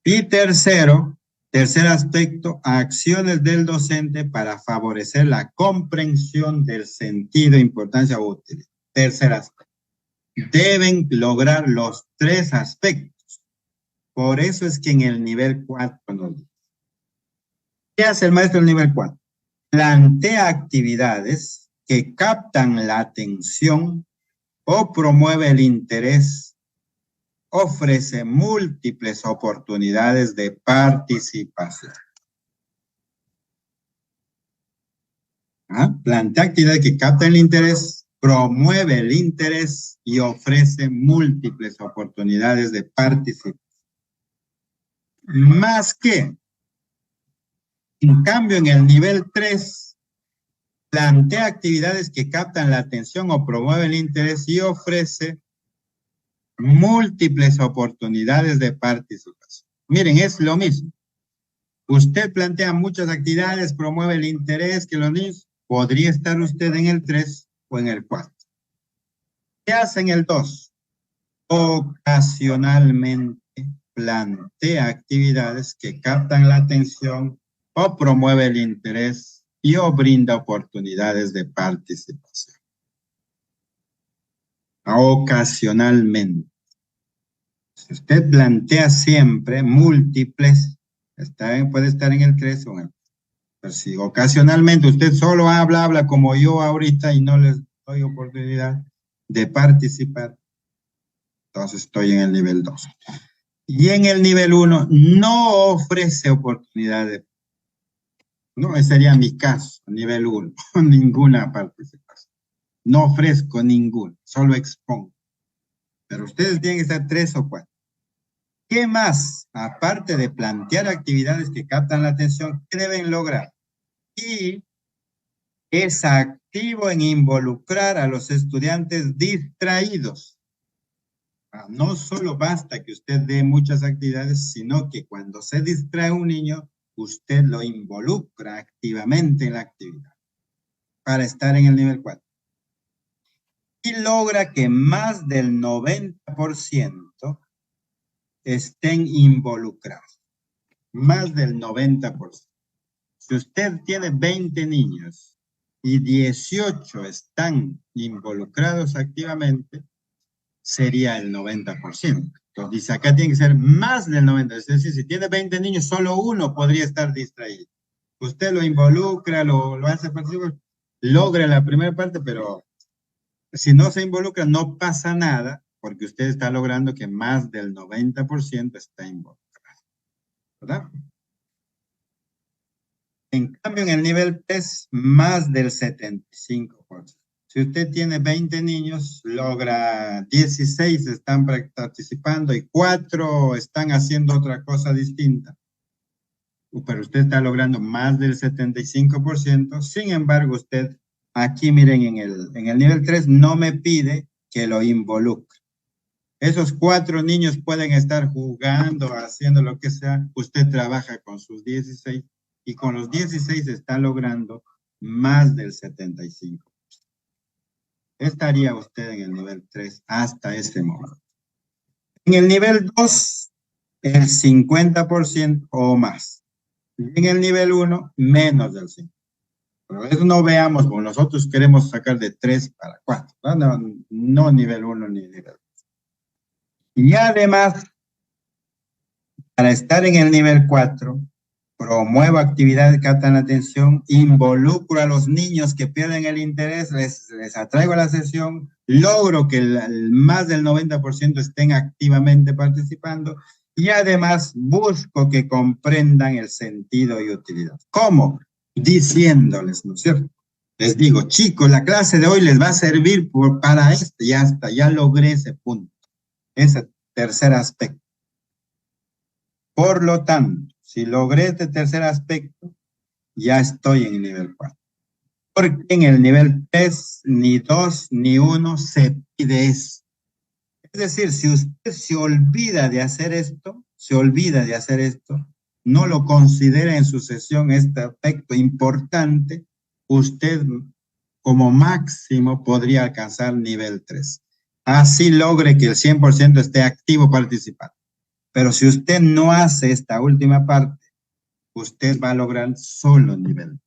Y tercer aspecto, acciones del docente para favorecer la comprensión del sentido, importancia o utilidad. Tercer aspecto. Deben lograr los tres aspectos. Por eso es que en el nivel 4 nos dice. ¿Qué hace el maestro del nivel 4? Plantea actividades que captan la atención o promueve el interés, ofrece múltiples oportunidades de participación. Plantea actividades que captan el interés, promueve el interés y ofrece múltiples oportunidades de participación. Más que, en cambio, en el nivel 3, plantea actividades que captan la atención o promueven el interés y ofrece múltiples oportunidades de participación. Miren, es lo mismo. Usted plantea muchas actividades, promueve el interés que los niños, podría estar usted en el 3 o en el 4. ¿Qué hace en el 2? Ocasionalmente plantea actividades que captan la atención o promueve el interés y o brinda oportunidades de participación. Ocasionalmente. Si usted plantea siempre múltiples, puede estar en el 3 o en el 4. Pero si ocasionalmente usted solo habla como yo ahorita y no les doy oportunidad de participar, entonces estoy en el nivel 2. Y en el nivel 1 no ofrece oportunidades. No, ese sería mi caso, nivel 1, ninguna participación. No ofrezco ninguna, solo expongo. Pero ustedes tienen que estar 3 o 4. ¿Qué más? Aparte de plantear actividades que captan la atención, ¿qué deben lograr? Y es activo en involucrar a los estudiantes distraídos. No solo basta que usted dé muchas actividades, sino que cuando se distrae un niño, usted lo involucra activamente en la actividad para estar en el nivel 4. Y logra que más del 90% estén involucrados. Más del 90%. Si usted tiene 20 niños y 18 están involucrados activamente, sería el 90%. Entonces dice, acá tiene que ser más del 90%. Es decir, si tiene 20 niños, solo uno podría estar distraído. Usted lo involucra, lo hace participar, logra la primera parte, pero si no se involucra, no pasa nada, porque usted está logrando que más del 90% está involucrado. ¿Verdad? En cambio, en el nivel 3, más del 75%. Si usted tiene 20 niños, logra 16 están participando y 4 están haciendo otra cosa distinta. Pero usted está logrando más del 75%. Sin embargo, usted aquí, miren, en el nivel 3 no me pide que lo involucre. Esos 4 niños pueden estar jugando, haciendo lo que sea. Usted trabaja con sus 16 y con los 16 está logrando más del 75%. Estaría usted en el nivel 3 hasta ese momento. En el nivel 2, el 50% o más. Y en el nivel 1, menos del 5%. Pero eso no veamos, porque nosotros queremos sacar de 3 para 4. No nivel 1 ni nivel 2. Y además, para estar en el nivel 4, promuevo actividades que captan la atención, involucro a los niños que pierden el interés, les atraigo a la sesión, logro que más del 90% estén activamente participando y además busco que comprendan el sentido y utilidad. ¿Cómo? Diciéndoles, ¿no es cierto? Les digo, chicos, la clase de hoy les va a servir para esto, ya está, ya logré ese punto, ese tercer aspecto. Por lo tanto, si logré este tercer aspecto, ya estoy en el nivel 4. Porque en el nivel 3, ni 2, ni 1 se pide eso. Es decir, si usted se olvida de hacer esto, no lo considera en su sesión este aspecto importante, usted como máximo podría alcanzar nivel 3. Así logre que el 100% esté activo participando. Pero si usted no hace esta última parte, usted va a lograr solo nivel 3.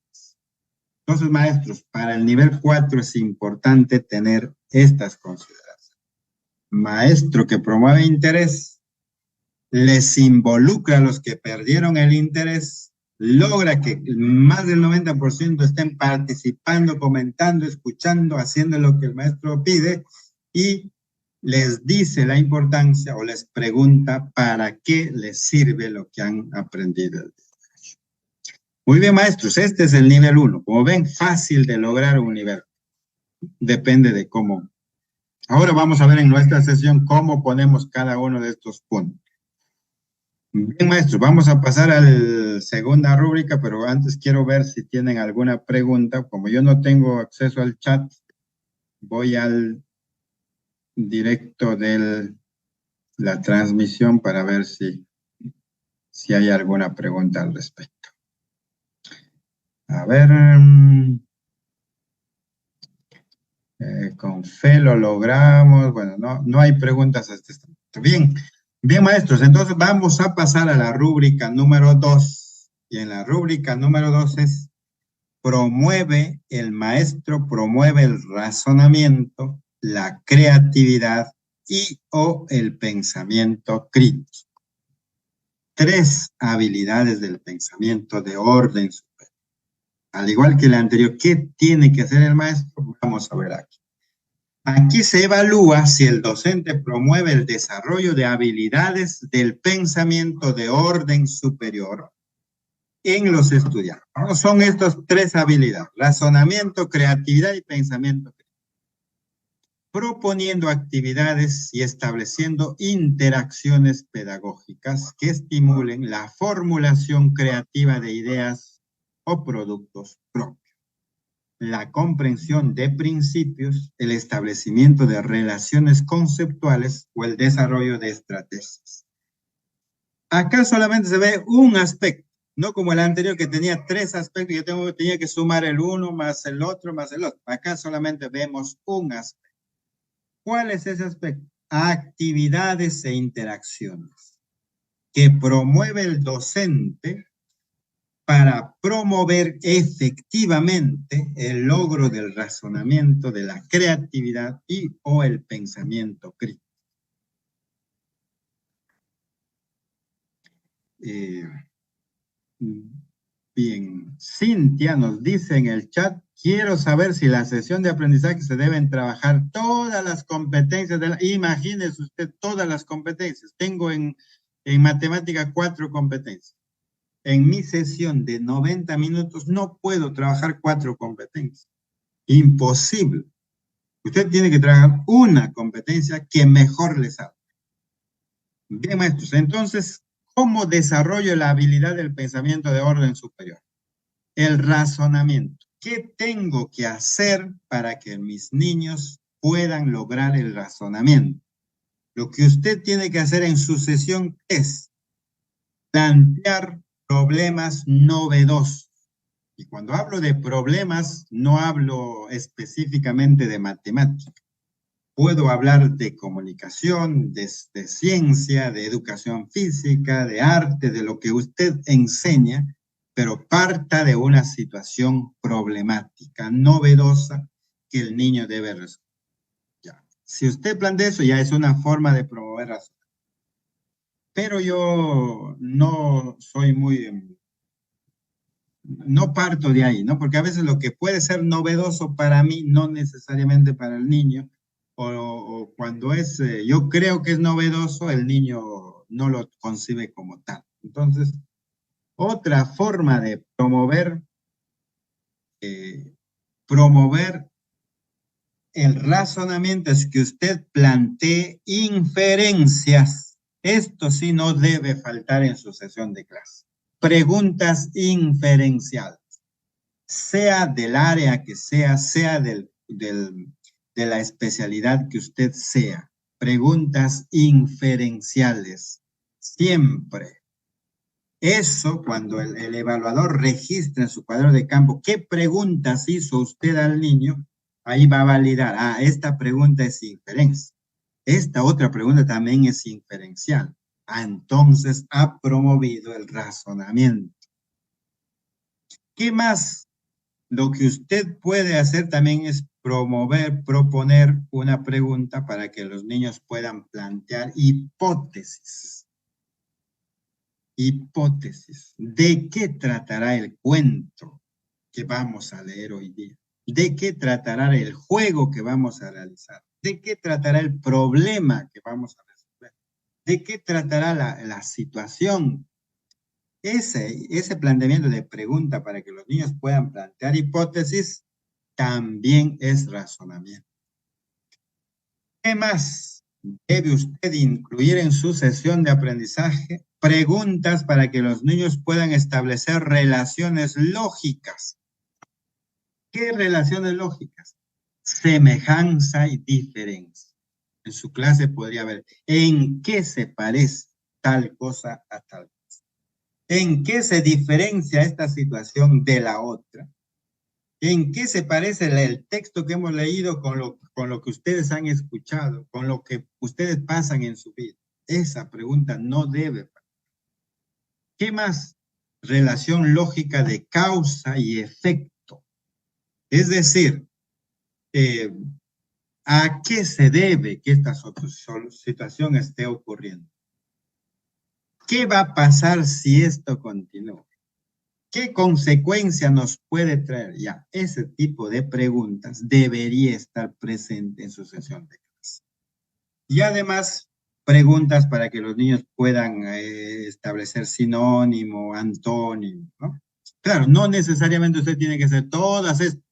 Entonces, maestros, para el nivel 4 es importante tener estas consideraciones. Maestro que promueve interés, les involucra a los que perdieron el interés, logra que más del 90% estén participando, comentando, escuchando, haciendo lo que el maestro pide y les dice la importancia o les pregunta para qué les sirve lo que han aprendido. Muy bien, maestros, este es el nivel 1. Como ven, fácil de lograr un nivel. Depende de cómo. Ahora vamos a ver en nuestra sesión cómo ponemos cada uno de estos puntos. Bien, maestros, vamos a pasar a la segunda rúbrica, pero antes quiero ver si tienen alguna pregunta. Como yo no tengo acceso al chat, voy al directo de la transmisión para ver si hay alguna pregunta al respecto. A ver, con fe lo logramos. Bueno, no hay preguntas hasta este momento. Bien, maestros, entonces vamos a pasar a la rúbrica número 2. Y en la rúbrica número 2 es el maestro promueve el razonamiento, la creatividad y o el pensamiento crítico. 3 habilidades del pensamiento de orden superior. Al igual que la anterior, ¿qué tiene que hacer el maestro? Vamos a ver aquí. Aquí se evalúa si el docente promueve el desarrollo de habilidades del pensamiento de orden superior en los estudiantes. Son estas 3 habilidades: razonamiento, creatividad y pensamiento crítico. Proponiendo actividades y estableciendo interacciones pedagógicas que estimulen la formulación creativa de ideas o productos propios, la comprensión de principios, el establecimiento de relaciones conceptuales o el desarrollo de estrategias. Acá solamente se ve un aspecto, no como el anterior que tenía 3 aspectos, yo tenía que sumar el uno más el otro más el otro. Acá solamente vemos un aspecto. ¿Cuál es ese aspecto? Actividades e interacciones que promueve el docente para promover efectivamente el logro del razonamiento, de la creatividad y o el pensamiento crítico. Bien, Cintia nos dice en el chat: quiero saber si la sesión de aprendizaje se deben trabajar todas las competencias. Imagínese usted todas las competencias. Tengo en matemática 4 competencias. En mi sesión de 90 minutos no puedo trabajar 4 competencias. Imposible. Usted tiene que trabajar una competencia que mejor le salga. Bien, maestros, entonces, ¿cómo desarrollo la habilidad del pensamiento de orden superior? El razonamiento. ¿Qué tengo que hacer para que mis niños puedan lograr el razonamiento? Lo que usted tiene que hacer en su sesión es plantear problemas novedosos. Y cuando hablo de problemas, no hablo específicamente de matemática. Puedo hablar de comunicación, de ciencia, de educación física, de arte, de lo que usted enseña, pero parta de una situación problemática, novedosa, que el niño debe resolver. Ya. Si usted plantea eso, ya es una forma de promover razón. Pero yo no soy no parto de ahí, ¿no? Porque a veces lo que puede ser novedoso para mí, no necesariamente para el niño, o cuando yo creo que es novedoso, el niño no lo concibe como tal. Entonces, otra forma de promover el razonamiento es que usted plantee inferencias. Esto sí no debe faltar en su sesión de clase. Preguntas inferenciales. sea del área que sea de la especialidad que usted sea. Preguntas inferenciales, siempre. Eso, cuando el evaluador registra en su cuadro de campo qué preguntas hizo usted al niño, ahí va a validar, esta pregunta es inferencia. Esta otra pregunta también es inferencial. Entonces ha promovido el razonamiento. ¿Qué más? Lo que usted puede hacer también es proponer una pregunta para que los niños puedan plantear hipótesis. Hipótesis. ¿De qué tratará el cuento que vamos a leer hoy día? ¿De qué tratará el juego que vamos a realizar? ¿De qué tratará el problema que vamos a resolver? ¿De qué tratará la situación? Ese planteamiento de pregunta para que los niños puedan plantear hipótesis también es razonamiento. ¿Qué más debe usted incluir en su sesión de aprendizaje? Preguntas para que los niños puedan establecer relaciones lógicas. ¿Qué relaciones lógicas? Semejanza y diferencia. En su clase podría ver en qué se parece tal cosa a tal cosa. ¿En qué se diferencia esta situación de la otra? ¿En qué se parece el texto que hemos leído con lo que ustedes han escuchado, con lo que ustedes pasan en su vida? Esa pregunta no debe. ¿Qué más? Relación lógica de causa y efecto. Es decir, ¿a qué se debe que esta situación esté ocurriendo? ¿Qué va a pasar si esto continúa? ¿Qué consecuencia nos puede traer? Ya, ese tipo de preguntas debería estar presente en su sesión de clase. Y además, preguntas para que los niños puedan establecer sinónimo, antónimo, ¿no? Claro, no necesariamente usted tiene que hacer todas estas.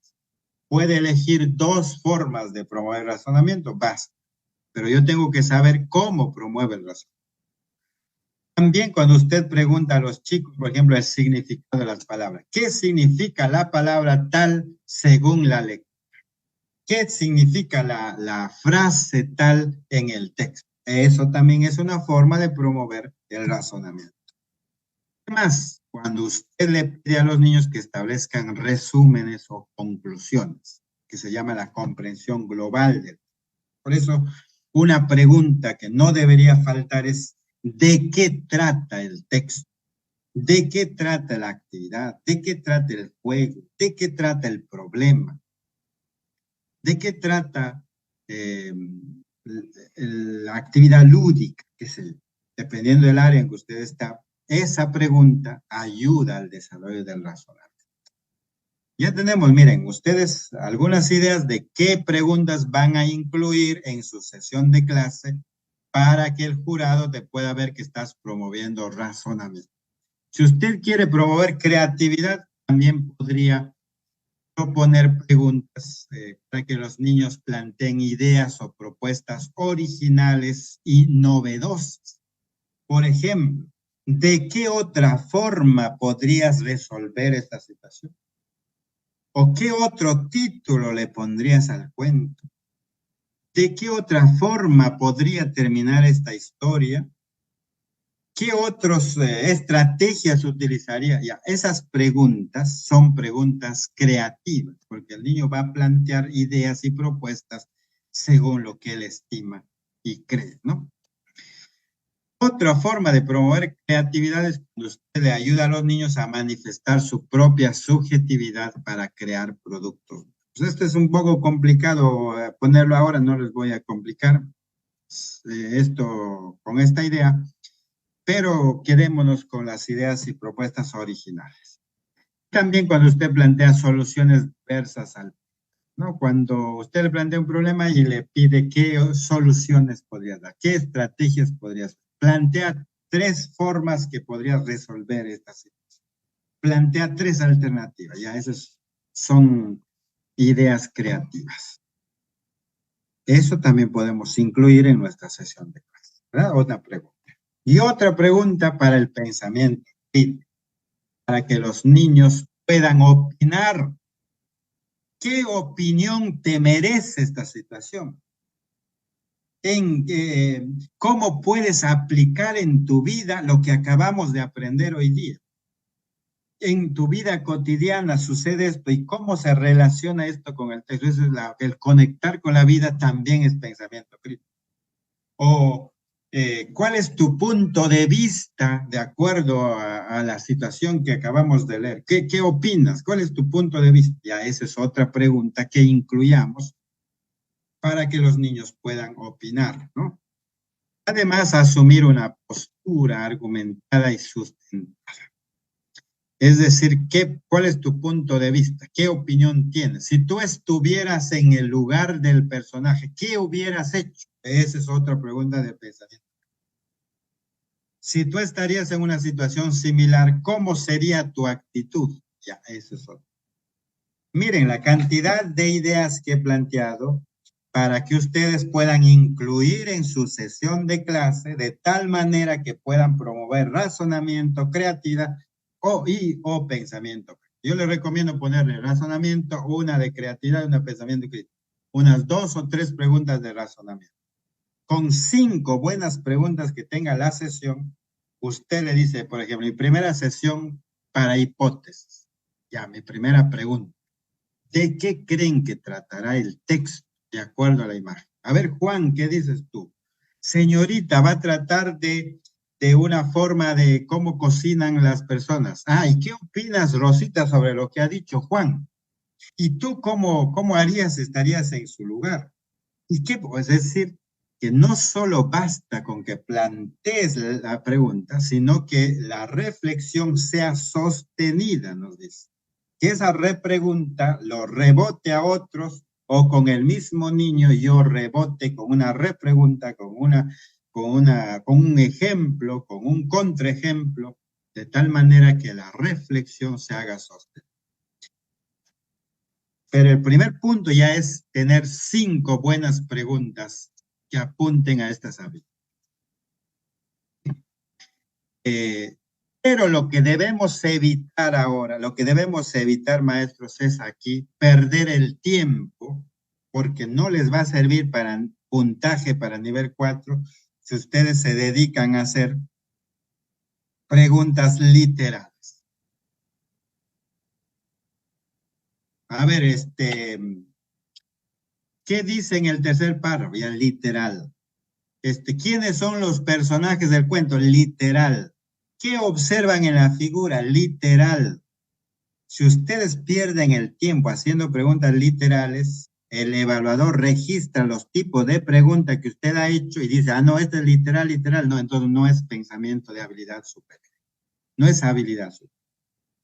Puede elegir 2 formas de promover razonamiento, basta. Pero yo tengo que saber cómo promueve el razonamiento. También cuando usted pregunta a los chicos, por ejemplo, el significado de las palabras. ¿Qué significa la palabra tal según la lectura? ¿Qué significa la frase tal en el texto? Eso también es una forma de promover el razonamiento. Además, cuando usted le pide a los niños que establezcan resúmenes o conclusiones, que se llama la comprensión global. Por eso, una pregunta que no debería faltar es ¿de qué trata el texto? ¿De qué trata la actividad? ¿De qué trata el juego? ¿De qué trata el problema? ¿De qué trata la actividad lúdica? Dependiendo del área en que usted está, esa pregunta ayuda al desarrollo del razonamiento. Ya tenemos, miren, ustedes algunas ideas de qué preguntas van a incluir en su sesión de clase para que el jurado te pueda ver que estás promoviendo razonamiento. Si usted quiere promover creatividad, también podría proponer preguntas para que los niños planteen ideas o propuestas originales y novedosas. Por ejemplo, ¿de qué otra forma podrías resolver esta situación? ¿O qué otro título le pondrías al cuento? ¿De qué otra forma podría terminar esta historia? ¿Qué otras estrategias utilizaría? Ya, esas preguntas son preguntas creativas, porque el niño va a plantear ideas y propuestas según lo que él estima y cree, ¿no? Otra forma de promover creatividad es cuando usted le ayuda a los niños a manifestar su propia subjetividad para crear productos. Pues esto es un poco complicado ponerlo ahora, no les voy a complicar esto con esta idea, pero quedémonos con las ideas y propuestas originales. También cuando usted plantea soluciones diversas ¿no? Cuando usted le plantea un problema y le pide qué soluciones podría dar, qué estrategias podría hacer. Plantea 3 formas que podría resolver esta situación. Plantea 3 alternativas, ya esas son ideas creativas. Eso también podemos incluir en nuestra sesión de clase, ¿verdad? Otra pregunta. Y otra pregunta para el pensamiento crítico, para que los niños puedan opinar. ¿Qué opinión te merece esta situación? ¿Cómo puedes aplicar en tu vida lo que acabamos de aprender hoy día? En tu vida cotidiana sucede esto y cómo se relaciona esto con el texto. Eso es el conectar con la vida también es pensamiento crítico. O ¿cuál es tu punto de vista de acuerdo a la situación que acabamos de leer? ¿Qué opinas? ¿Cuál es tu punto de vista? Ya esa es otra pregunta que incluyamos para que los niños puedan opinar, ¿no? Además, asumir una postura argumentada y sustentada. Es decir, ¿cuál es tu punto de vista? ¿Qué opinión tienes? Si tú estuvieras en el lugar del personaje, ¿qué hubieras hecho? Esa es otra pregunta de pensamiento. Si tú estarías en una situación similar, ¿cómo sería tu actitud? Ya, eso es otro. Miren, la cantidad de ideas que he planteado para que ustedes puedan incluir en su sesión de clase de tal manera que puedan promover razonamiento, creatividad o pensamiento. Yo les recomiendo ponerle razonamiento, una de creatividad y una de pensamiento crítico. Unas 2 o 3 preguntas de razonamiento. Con 5 buenas preguntas que tenga la sesión, usted le dice, por ejemplo, mi primera sesión para hipótesis. Ya, mi primera pregunta. ¿De qué creen que tratará el texto de acuerdo a la imagen? A ver, Juan, ¿qué dices tú? Señorita, va a tratar de una forma de cómo cocinan las personas. Ah, ¿y qué opinas, Rosita, sobre lo que ha dicho Juan? ¿Y tú cómo harías, estarías en su lugar? ¿Y qué? Pues es decir, que no solo basta con que plantees la pregunta, sino que la reflexión sea sostenida, nos dice. Que esa repregunta lo rebote a otros o con el mismo niño yo rebote con una repregunta, con un ejemplo, con un contraejemplo, de tal manera que la reflexión se haga sostenida. Pero el primer punto ya es tener 5 buenas preguntas que apunten a estas habilidades. Pero lo que debemos evitar ahora, lo que debemos evitar, maestros, es aquí perder el tiempo, porque no les va a servir para puntaje para nivel 4 si ustedes se dedican a hacer preguntas literales. A ver, ¿qué dice en el tercer párrafo? Ya literal. ¿Quiénes son los personajes del cuento? Literal. ¿Qué observan en la figura? Literal. Si ustedes pierden el tiempo haciendo preguntas literales, el evaluador registra los tipos de preguntas que usted ha hecho y dice, ah, no, este es literal, literal. No, entonces no es pensamiento de habilidad superior. No es habilidad superior.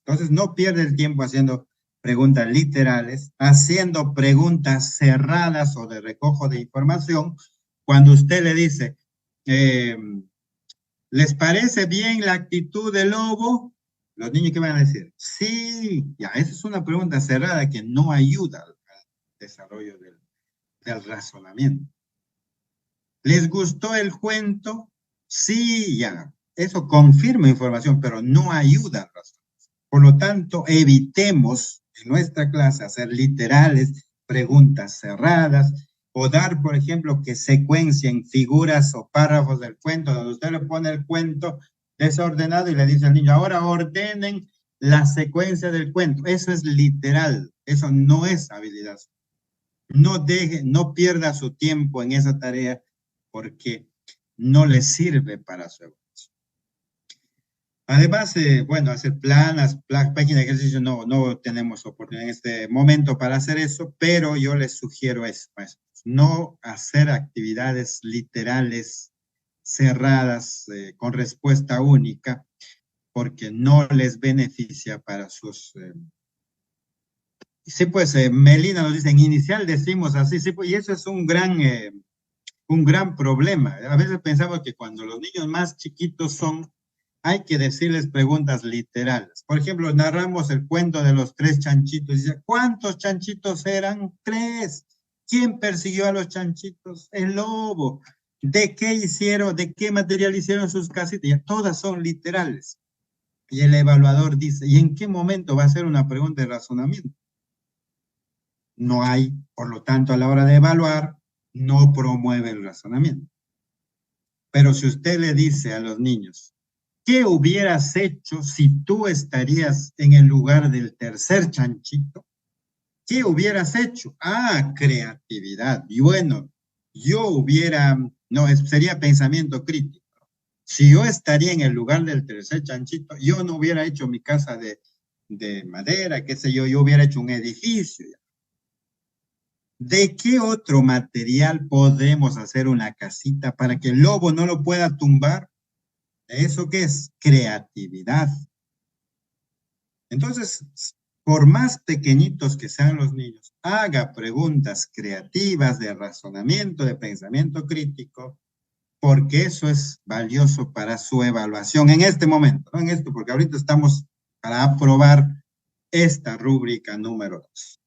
Entonces no pierde el tiempo haciendo preguntas literales, haciendo preguntas cerradas o de recojo de información, cuando usted le dice, ¿les parece bien la actitud del lobo? Los niños, ¿qué van a decir? Sí, ya, esa es una pregunta cerrada que no ayuda al desarrollo del razonamiento. ¿Les gustó el cuento? Sí, ya, eso confirma información, pero no ayuda al razonamiento. Por lo tanto, evitemos en nuestra clase hacer literales, preguntas cerradas, o dar, por ejemplo, que secuencien figuras o párrafos del cuento, donde usted le pone el cuento desordenado y le dice al niño, ahora ordenen la secuencia del cuento. Eso es literal, eso no es habilidad. No pierda su tiempo en esa tarea porque no le sirve para su evaluación. Además, bueno, hacer páginas de ejercicio, no tenemos oportunidad en este momento para hacer eso, pero yo les sugiero eso, pues, no hacer actividades literales cerradas con respuesta única, porque no les beneficia para sus... Sí, pues Melina nos dice, en inicial decimos así, sí, pues, y eso es un gran problema. A veces pensamos que cuando los niños más chiquitos hay que decirles preguntas literales. Por ejemplo, narramos el cuento de los 3 chanchitos. Dice, ¿cuántos chanchitos eran? 3. ¿Quién persiguió a los chanchitos? El lobo. ¿De qué material hicieron sus casitas? Ya todas son literales. Y el evaluador dice, ¿y en qué momento va a ser una pregunta de razonamiento? No hay, por lo tanto, a la hora de evaluar, no promueve el razonamiento. Pero si usted le dice a los niños, ¿qué hubieras hecho si tú estarías en el lugar del tercer chanchito? ¿Qué hubieras hecho? Ah, creatividad. Y bueno, yo hubiera, no, sería pensamiento crítico. Si yo estaría en el lugar del tercer chanchito, yo no hubiera hecho mi casa de madera, qué sé yo hubiera hecho un edificio. ¿De qué otro material podemos hacer una casita para que el lobo no lo pueda tumbar? ¿Eso qué es? Creatividad. Entonces, por más pequeñitos que sean los niños, haga preguntas creativas de razonamiento, de pensamiento crítico, porque eso es valioso para su evaluación en este momento, no en esto, porque ahorita estamos para aprobar esta rúbrica número 2.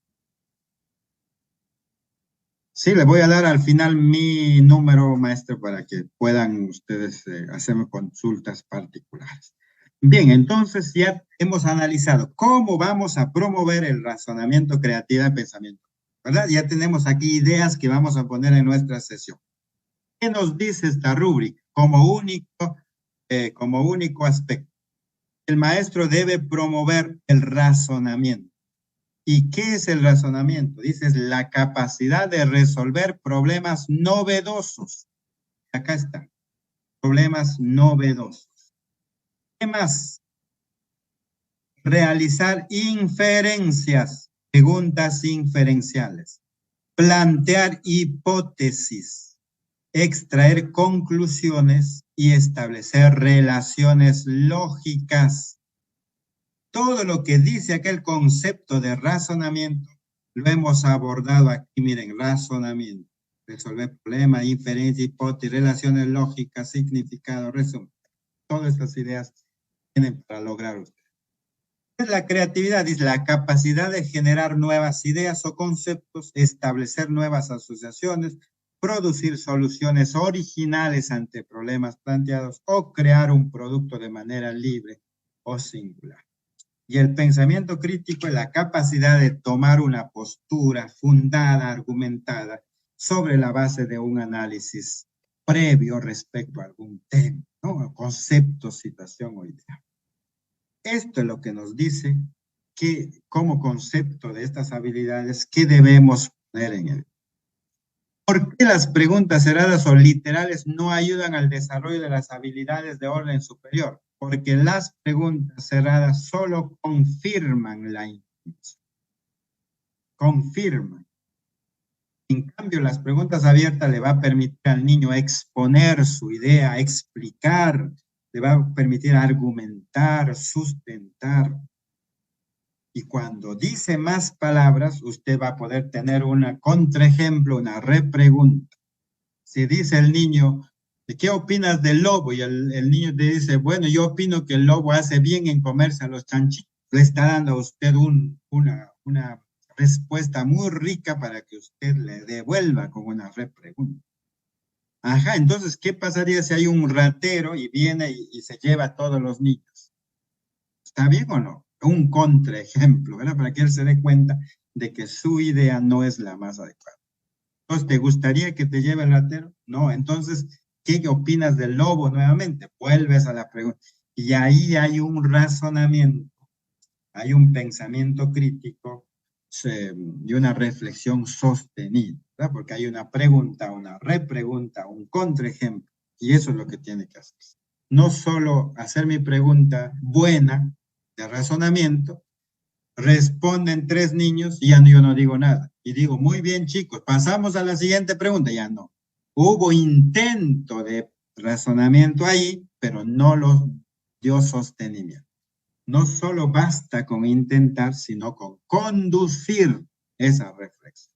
Sí, le voy a dar al final mi número, maestro, para que puedan ustedes hacerme consultas particulares. Bien, entonces ya hemos analizado cómo vamos a promover el razonamiento, creatividad y pensamiento, ¿verdad? Ya tenemos aquí ideas que vamos a poner en nuestra sesión. ¿Qué nos dice esta rúbrica? Como único aspecto, el maestro debe promover el razonamiento. ¿Y qué es el razonamiento? Dices la capacidad de resolver problemas novedosos. Acá está, problemas novedosos. ¿Qué más? Realizar inferencias, preguntas inferenciales, plantear hipótesis, extraer conclusiones y establecer relaciones lógicas. Todo lo que dice aquel concepto de razonamiento lo hemos abordado aquí, miren, razonamiento, resolver problemas, inferencia, hipótesis, relaciones lógicas, significado, resumen. Todas estas ideas tienen para lograr usted. La creatividad es la capacidad de generar nuevas ideas o conceptos, establecer nuevas asociaciones, producir soluciones originales ante problemas planteados o crear un producto de manera libre o singular. Y el pensamiento crítico es la capacidad de tomar una postura fundada, argumentada, sobre la base de un análisis previo respecto a algún tema, ¿no? Concepto, situación o idea. Esto es lo que nos dice que como concepto de estas habilidades, ¿qué debemos poner en él? ¿Por qué las preguntas cerradas o literales no ayudan al desarrollo de las habilidades de orden superior? Porque las preguntas cerradas solo confirman la información. Confirman. En cambio, las preguntas abiertas le va a permitir al niño exponer su idea, explicar, le va a permitir argumentar, sustentar. Y cuando dice más palabras, usted va a poder tener una contraejemplo, una repregunta. Si dice el niño, ¿qué opinas del lobo? Y el niño te dice, bueno, yo opino que el lobo hace bien en comerse a los chanchitos. Le está dando a usted una respuesta muy rica para que usted le devuelva con una repregunta. Ajá, entonces, ¿qué pasaría si hay un ratero y viene y se lleva a todos los niños? ¿Está bien o no? Un contraejemplo, ¿verdad? Para que él se dé cuenta de que su idea no es la más adecuada. Entonces, ¿te gustaría que te lleve el ratero? No, entonces, ¿qué opinas del lobo nuevamente? Vuelves a la pregunta. Y ahí hay un razonamiento, hay un pensamiento crítico y una reflexión sostenida, ¿verdad? Porque hay una pregunta, una repregunta, un contraejemplo, y eso es lo que tiene que hacer. No solo hacer mi pregunta buena de razonamiento, responden 3 niños y ya yo no digo nada. Y digo, muy bien chicos, pasamos a la siguiente pregunta, ya no. Hubo intento de razonamiento ahí, pero no lo dio sostenimiento. No solo basta con intentar, sino con conducir esa reflexión.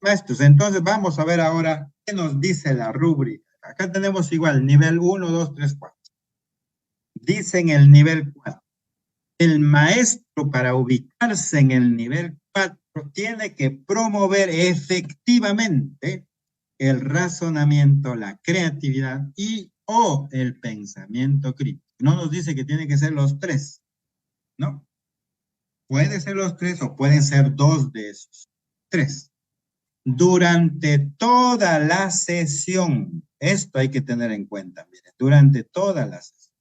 Maestros, entonces vamos a ver ahora qué nos dice la rúbrica. Acá tenemos igual, nivel 1, 2, 3, 4. Dice en el nivel 4. El maestro, para ubicarse en el nivel 4, tiene que promover efectivamente el razonamiento, la creatividad y o el pensamiento crítico. No nos dice que tiene que ser los tres, ¿no? Puede ser los tres o pueden ser dos de esos. Tres. Durante toda la sesión. Esto hay que tener en cuenta, miren, durante toda la sesión.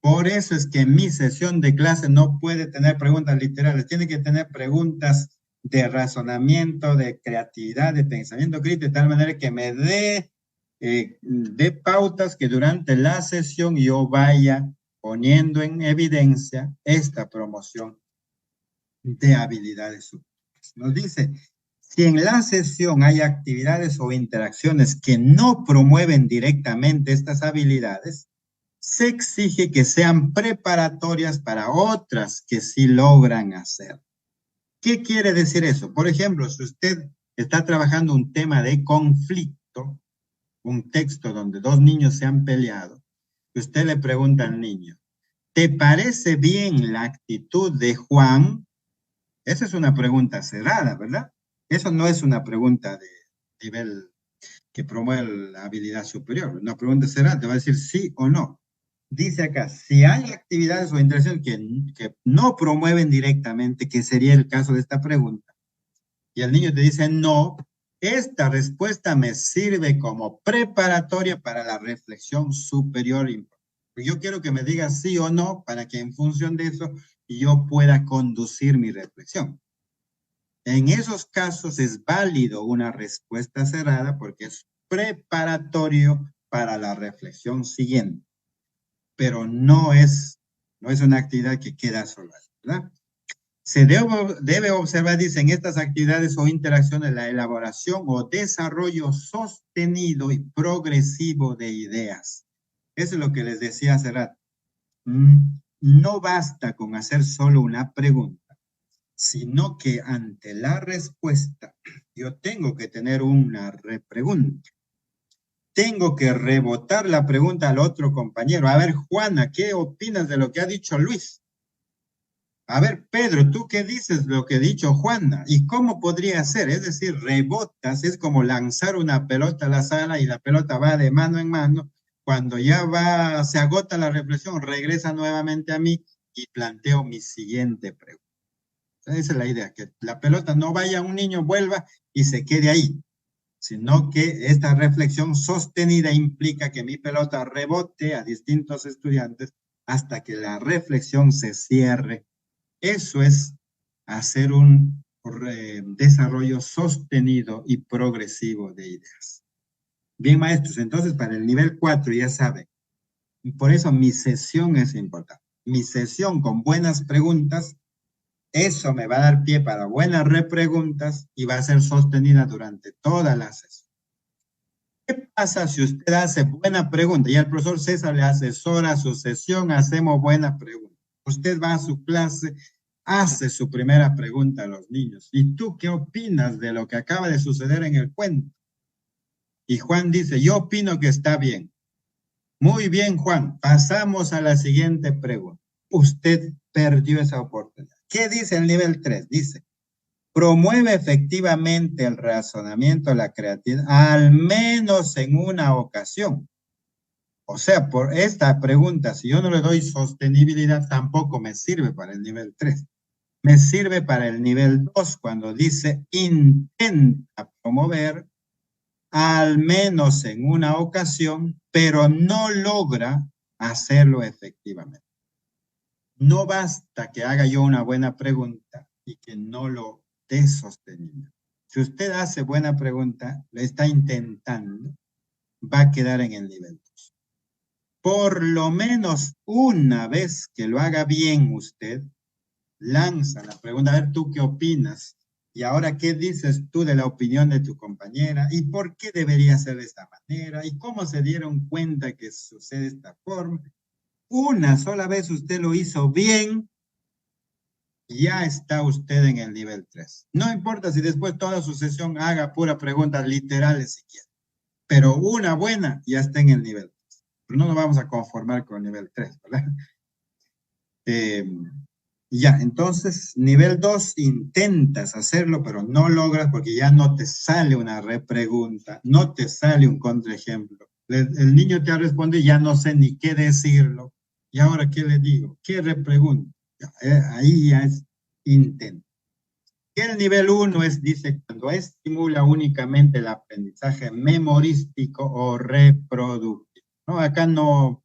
Por eso es que mi sesión de clase no puede tener preguntas literales, tiene que tener preguntas de razonamiento, de creatividad, de pensamiento crítico, de tal manera que me dé pautas que durante la sesión yo vaya poniendo en evidencia esta promoción de habilidades superiores. Nos dice, si en la sesión hay actividades o interacciones que no promueven directamente estas habilidades, se exige que sean preparatorias para otras que sí logran hacer. ¿Qué quiere decir eso? Por ejemplo, si usted está trabajando un tema de conflicto, un texto donde dos niños se han peleado, usted le pregunta al niño, ¿te parece bien la actitud de Juan? Esa es una pregunta cerrada, ¿verdad? Eso no es una pregunta de nivel que promueve la habilidad superior. Una pregunta cerrada te va a decir sí o no. Dice acá, si hay actividades o interacciones que no promueven directamente, que sería el caso de esta pregunta, y el niño te dice no, esta respuesta me sirve como preparatoria para la reflexión superior. Yo quiero que me diga sí o no para que en función de eso yo pueda conducir mi reflexión. En esos casos es válido una respuesta cerrada porque es preparatorio para la reflexión siguiente, pero no es una actividad que queda sola, ¿verdad? Se debe observar, dicen, estas actividades o interacciones, la elaboración o desarrollo sostenido y progresivo de ideas. Eso es lo que les decía hace rato. No basta con hacer solo una pregunta, sino que ante la respuesta yo tengo que tener una repregunta. Tengo que rebotar la pregunta al otro compañero. A ver, Juana, ¿qué opinas de lo que ha dicho Luis? A ver, Pedro, ¿tú qué dices de lo que ha dicho Juana? ¿Y cómo podría ser? Es decir, rebotas, es como lanzar una pelota a la sala y la pelota va de mano en mano. Cuando ya se agota la reflexión, regresa nuevamente a mí y planteo mi siguiente pregunta. Esa es la idea, que la pelota no vaya a un niño, vuelva y se quede ahí, sino que esta reflexión sostenida implica que mi pelota rebote a distintos estudiantes hasta que la reflexión se cierre. Eso es hacer un desarrollo sostenido y progresivo de ideas. Bien, maestros, entonces para el nivel 4 ya saben, y por eso mi sesión es importante. Mi sesión con buenas preguntas, eso me va a dar pie para buenas repreguntas y va a ser sostenida durante toda la sesión. ¿Qué pasa si usted hace buena pregunta? Y el profesor César le asesora su sesión, hacemos buena pregunta. Usted va a su clase, hace su primera pregunta a los niños. ¿Y tú qué opinas de lo que acaba de suceder en el cuento? Y Juan dice, yo opino que está bien. Muy bien, Juan. Pasamos a la siguiente pregunta. Usted perdió esa oportunidad. ¿Qué dice el nivel 3? Dice, promueve efectivamente el razonamiento, la creatividad, al menos en una ocasión. O sea, por esta pregunta, si yo no le doy sostenibilidad, tampoco me sirve para el nivel 3. Me sirve para el nivel 2 cuando dice intenta promover al menos en una ocasión, pero no logra hacerlo efectivamente. No basta que haga yo una buena pregunta y que no lo dé sostenible. Si usted hace buena pregunta, lo está intentando, va a quedar en el nivel 2. Por lo menos una vez que lo haga bien usted, lanza la pregunta, a ver, ¿tú qué opinas? Y ahora, ¿qué dices tú de la opinión de tu compañera? ¿Y por qué debería ser de esta manera? ¿Y cómo se dieron cuenta que sucede de esta forma? Una sola vez usted lo hizo bien, ya está usted en el nivel 3. No importa si después toda su sesión haga pura preguntas literales si quiere, pero una buena ya está en el nivel 3. Pero no nos vamos a conformar con el nivel 3, ¿verdad? Ya, entonces, nivel 2, intentas hacerlo, pero no logras porque ya no te sale una repregunta, no te sale un contraejemplo. El niño te responde, ya no sé ni qué decirlo. ¿Y ahora qué le digo? ¿Qué repregunto? Ahí ya es intento. El nivel uno es, dice, cuando estimula únicamente el aprendizaje memorístico o reproductivo. ¿No? Acá no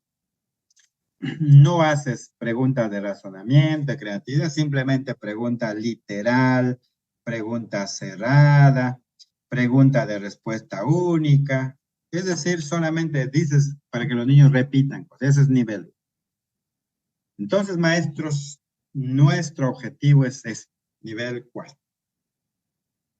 haces preguntas de razonamiento, de creatividad, simplemente pregunta literal, pregunta cerrada, pregunta de respuesta única. Es decir, solamente dices para que los niños repitan cosas. Ese es nivel 1. Entonces, maestros, nuestro objetivo es este, nivel 4.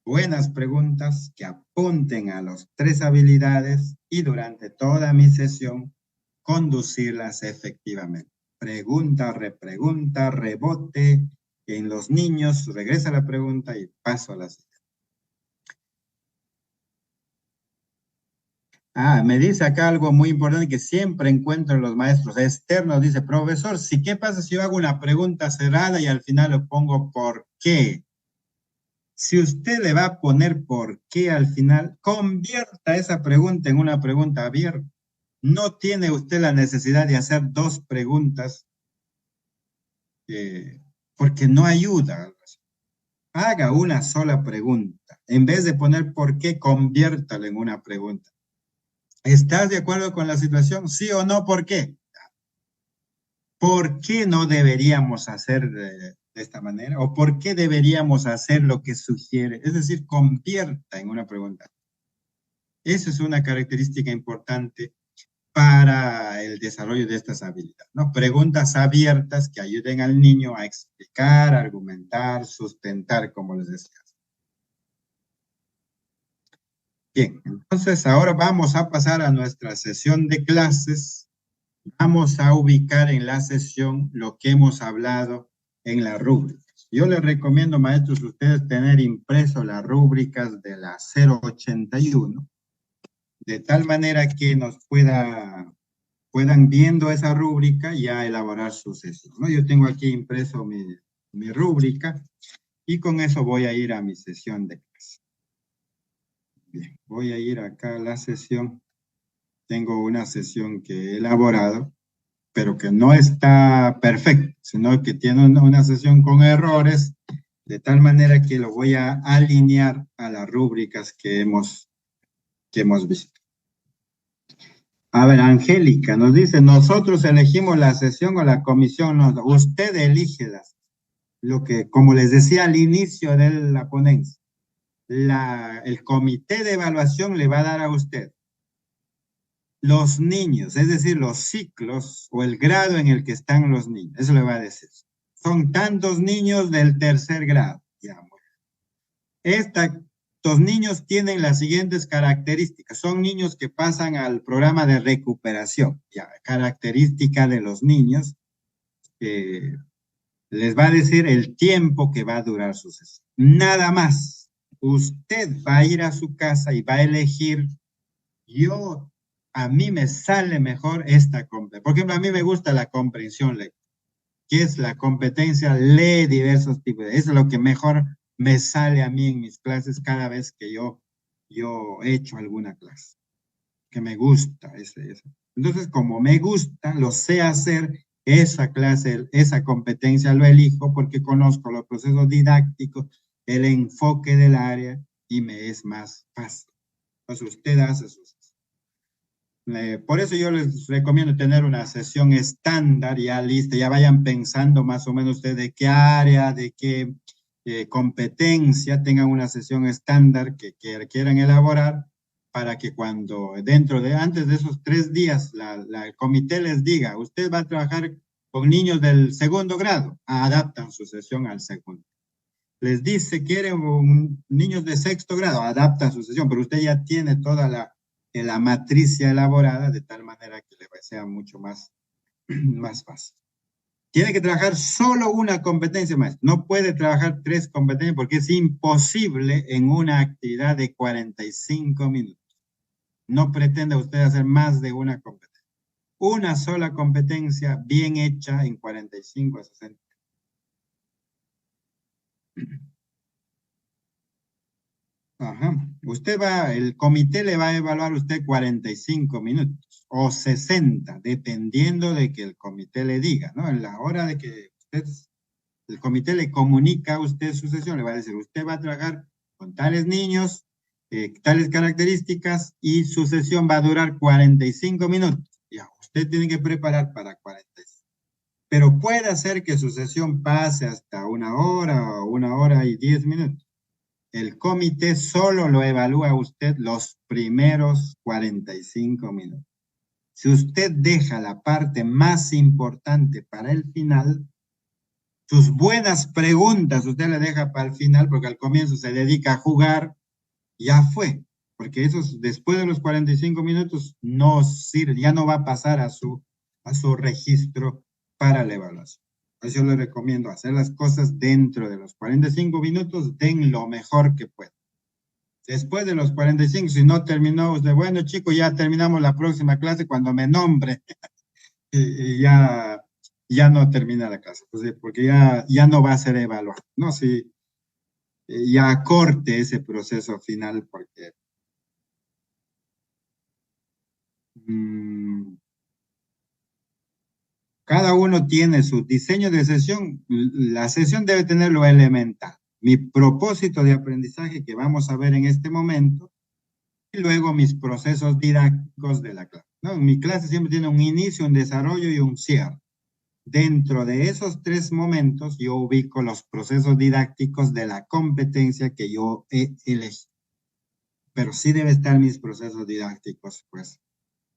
Buenas preguntas que apunten a las 3 habilidades y durante toda mi sesión conducirlas efectivamente. Pregunta, repregunta, rebote en los niños, regresa la pregunta y paso a la siguiente. Me dice acá algo muy importante que siempre encuentro en los maestros externos. Dice, profesor, ¿sí qué pasa si yo hago una pregunta cerrada y al final le pongo por qué? Si usted le va a poner por qué al final, convierta esa pregunta en una pregunta abierta. No tiene usted la necesidad de hacer 2 preguntas porque no ayuda. Haga una sola pregunta. En vez de poner por qué, conviértala en una pregunta. ¿Estás de acuerdo con la situación? ¿Sí o no? ¿Por qué? ¿Por qué no deberíamos hacer de esta manera? ¿O por qué deberíamos hacer lo que sugiere? Es decir, convierta en una pregunta. Esa es una característica importante para el desarrollo de estas habilidades, ¿no? Preguntas abiertas que ayuden al niño a explicar, argumentar, sustentar, como les decía. Bien, entonces ahora vamos a pasar a nuestra sesión de clases. Vamos a ubicar en la sesión lo que hemos hablado en las rúbricas. Yo les recomiendo, maestros, ustedes tener impreso las rúbricas de la 081, de tal manera que nos puedan viendo esa rúbrica ya elaborar su sesión, ¿no? Yo tengo aquí impreso mi rúbrica y con eso voy a ir a mi sesión de clase. Bien, voy a ir acá a la sesión. Tengo una sesión que he elaborado, pero que no está perfecta, sino que tiene una sesión con errores, de tal manera que lo voy a alinear a las rúbricas que hemos visto. A ver, Angélica nos dice, nosotros elegimos la sesión o la comisión, no, usted elige lo que, como les decía al inicio de la ponencia, el comité de evaluación le va a dar a usted los niños, es decir, los ciclos o el grado en el que están los niños, eso le va a decir. Son tantos niños del tercer grado. Ya, estos niños tienen las siguientes características. Son niños que pasan al programa de recuperación. Ya, característica de los niños, les va a decir el tiempo que va a durar su sesión. Nada más. Usted va a ir a su casa y va a elegir, a mí me sale mejor esta competencia. Por ejemplo, a mí me gusta la comprensión lectora, que es la competencia, lee diversos tipos. Eso es lo que mejor me sale a mí en mis clases cada vez que yo he hecho alguna clase, que me gusta ese. Entonces, como me gusta, lo sé hacer, esa clase, esa competencia lo elijo porque conozco los procesos didácticos, el enfoque del área y me es más fácil. Entonces, usted hace sus. Por eso yo les recomiendo tener una sesión estándar ya lista, ya vayan pensando más o menos ustedes de qué área, de qué competencia, tengan una sesión estándar que quieran elaborar para que antes de esos 3 días, el comité les diga, usted va a trabajar con niños del segundo grado, adaptan su sesión al segundo. Les dice, quieren niños de sexto grado, adaptan su sesión, pero usted ya tiene toda la matriz elaborada de tal manera que le sea mucho más fácil. Tiene que trabajar solo una competencia, maestro. No puede trabajar 3 competencias porque es imposible en una actividad de 45 minutos. No pretenda usted hacer más de una competencia. Una sola competencia bien hecha en 45 a 60. Ajá. El comité le va a evaluar a usted 45 minutos. o 60, dependiendo de que el comité le diga, ¿no? En la hora de que el comité le comunica a usted su sesión, le va a decir, usted va a trabajar con tales niños, tales características, y su sesión va a durar 45 minutos. Ya, usted tiene que preparar para 45. Pero puede hacer que su sesión pase hasta 1 hora o 1 hora y 10 minutos. El comité solo lo evalúa a usted los primeros 45 minutos. Si usted deja la parte más importante para el final, sus buenas preguntas usted le deja para el final, porque al comienzo se dedica a jugar, ya fue, porque esos después de los 45 minutos no sirve, ya no va a pasar a su registro para la evaluación. Por eso yo le recomiendo hacer las cosas dentro de los 45 minutos, den lo mejor que puedan. Después de los 45, si no terminó usted, bueno, chicos, ya terminamos la próxima clase cuando me nombre, y ya no termina la clase, pues, porque ya no va a ser evaluado, ¿no? Si ya corte ese proceso final, porque cada uno tiene su diseño de sesión. La sesión debe tener lo elemental. Mi propósito de aprendizaje que vamos a ver en este momento, y luego mis procesos didácticos de la clase, ¿no? Mi clase siempre tiene un inicio, un desarrollo y un cierre. Dentro de esos 3 momentos, yo ubico los procesos didácticos de la competencia que yo he elegido. Pero sí debe estar mis procesos didácticos, pues,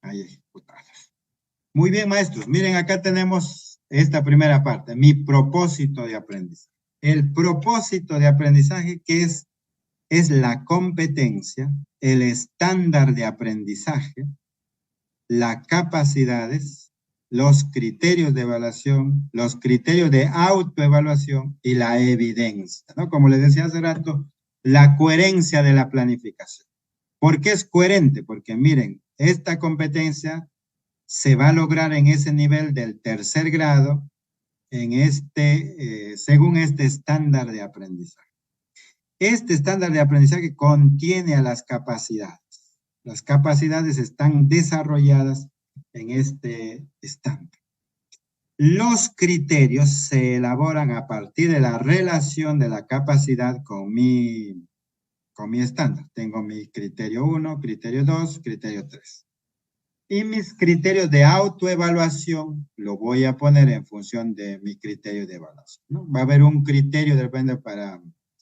ahí ejecutados. Muy bien, maestros. Miren, acá tenemos esta primera parte, mi propósito de aprendizaje. El propósito de aprendizaje, que es la competencia, el estándar de aprendizaje, las capacidades, los criterios de evaluación, los criterios de autoevaluación y la evidencia, ¿no? Como les decía hace rato, la coherencia de la planificación. ¿Por qué es coherente? Porque miren, esta competencia se va a lograr en ese nivel del 3er grado, según este estándar de aprendizaje. Este estándar de aprendizaje contiene a las capacidades. Las capacidades están desarrolladas en este estándar. Los criterios se elaboran a partir de la relación de la capacidad con mi estándar. Tengo mi criterio 1, criterio 2, criterio 3. Y mis criterios de autoevaluación lo voy a poner en función de mi criterio de evaluación, ¿no? Va a haber un criterio de repente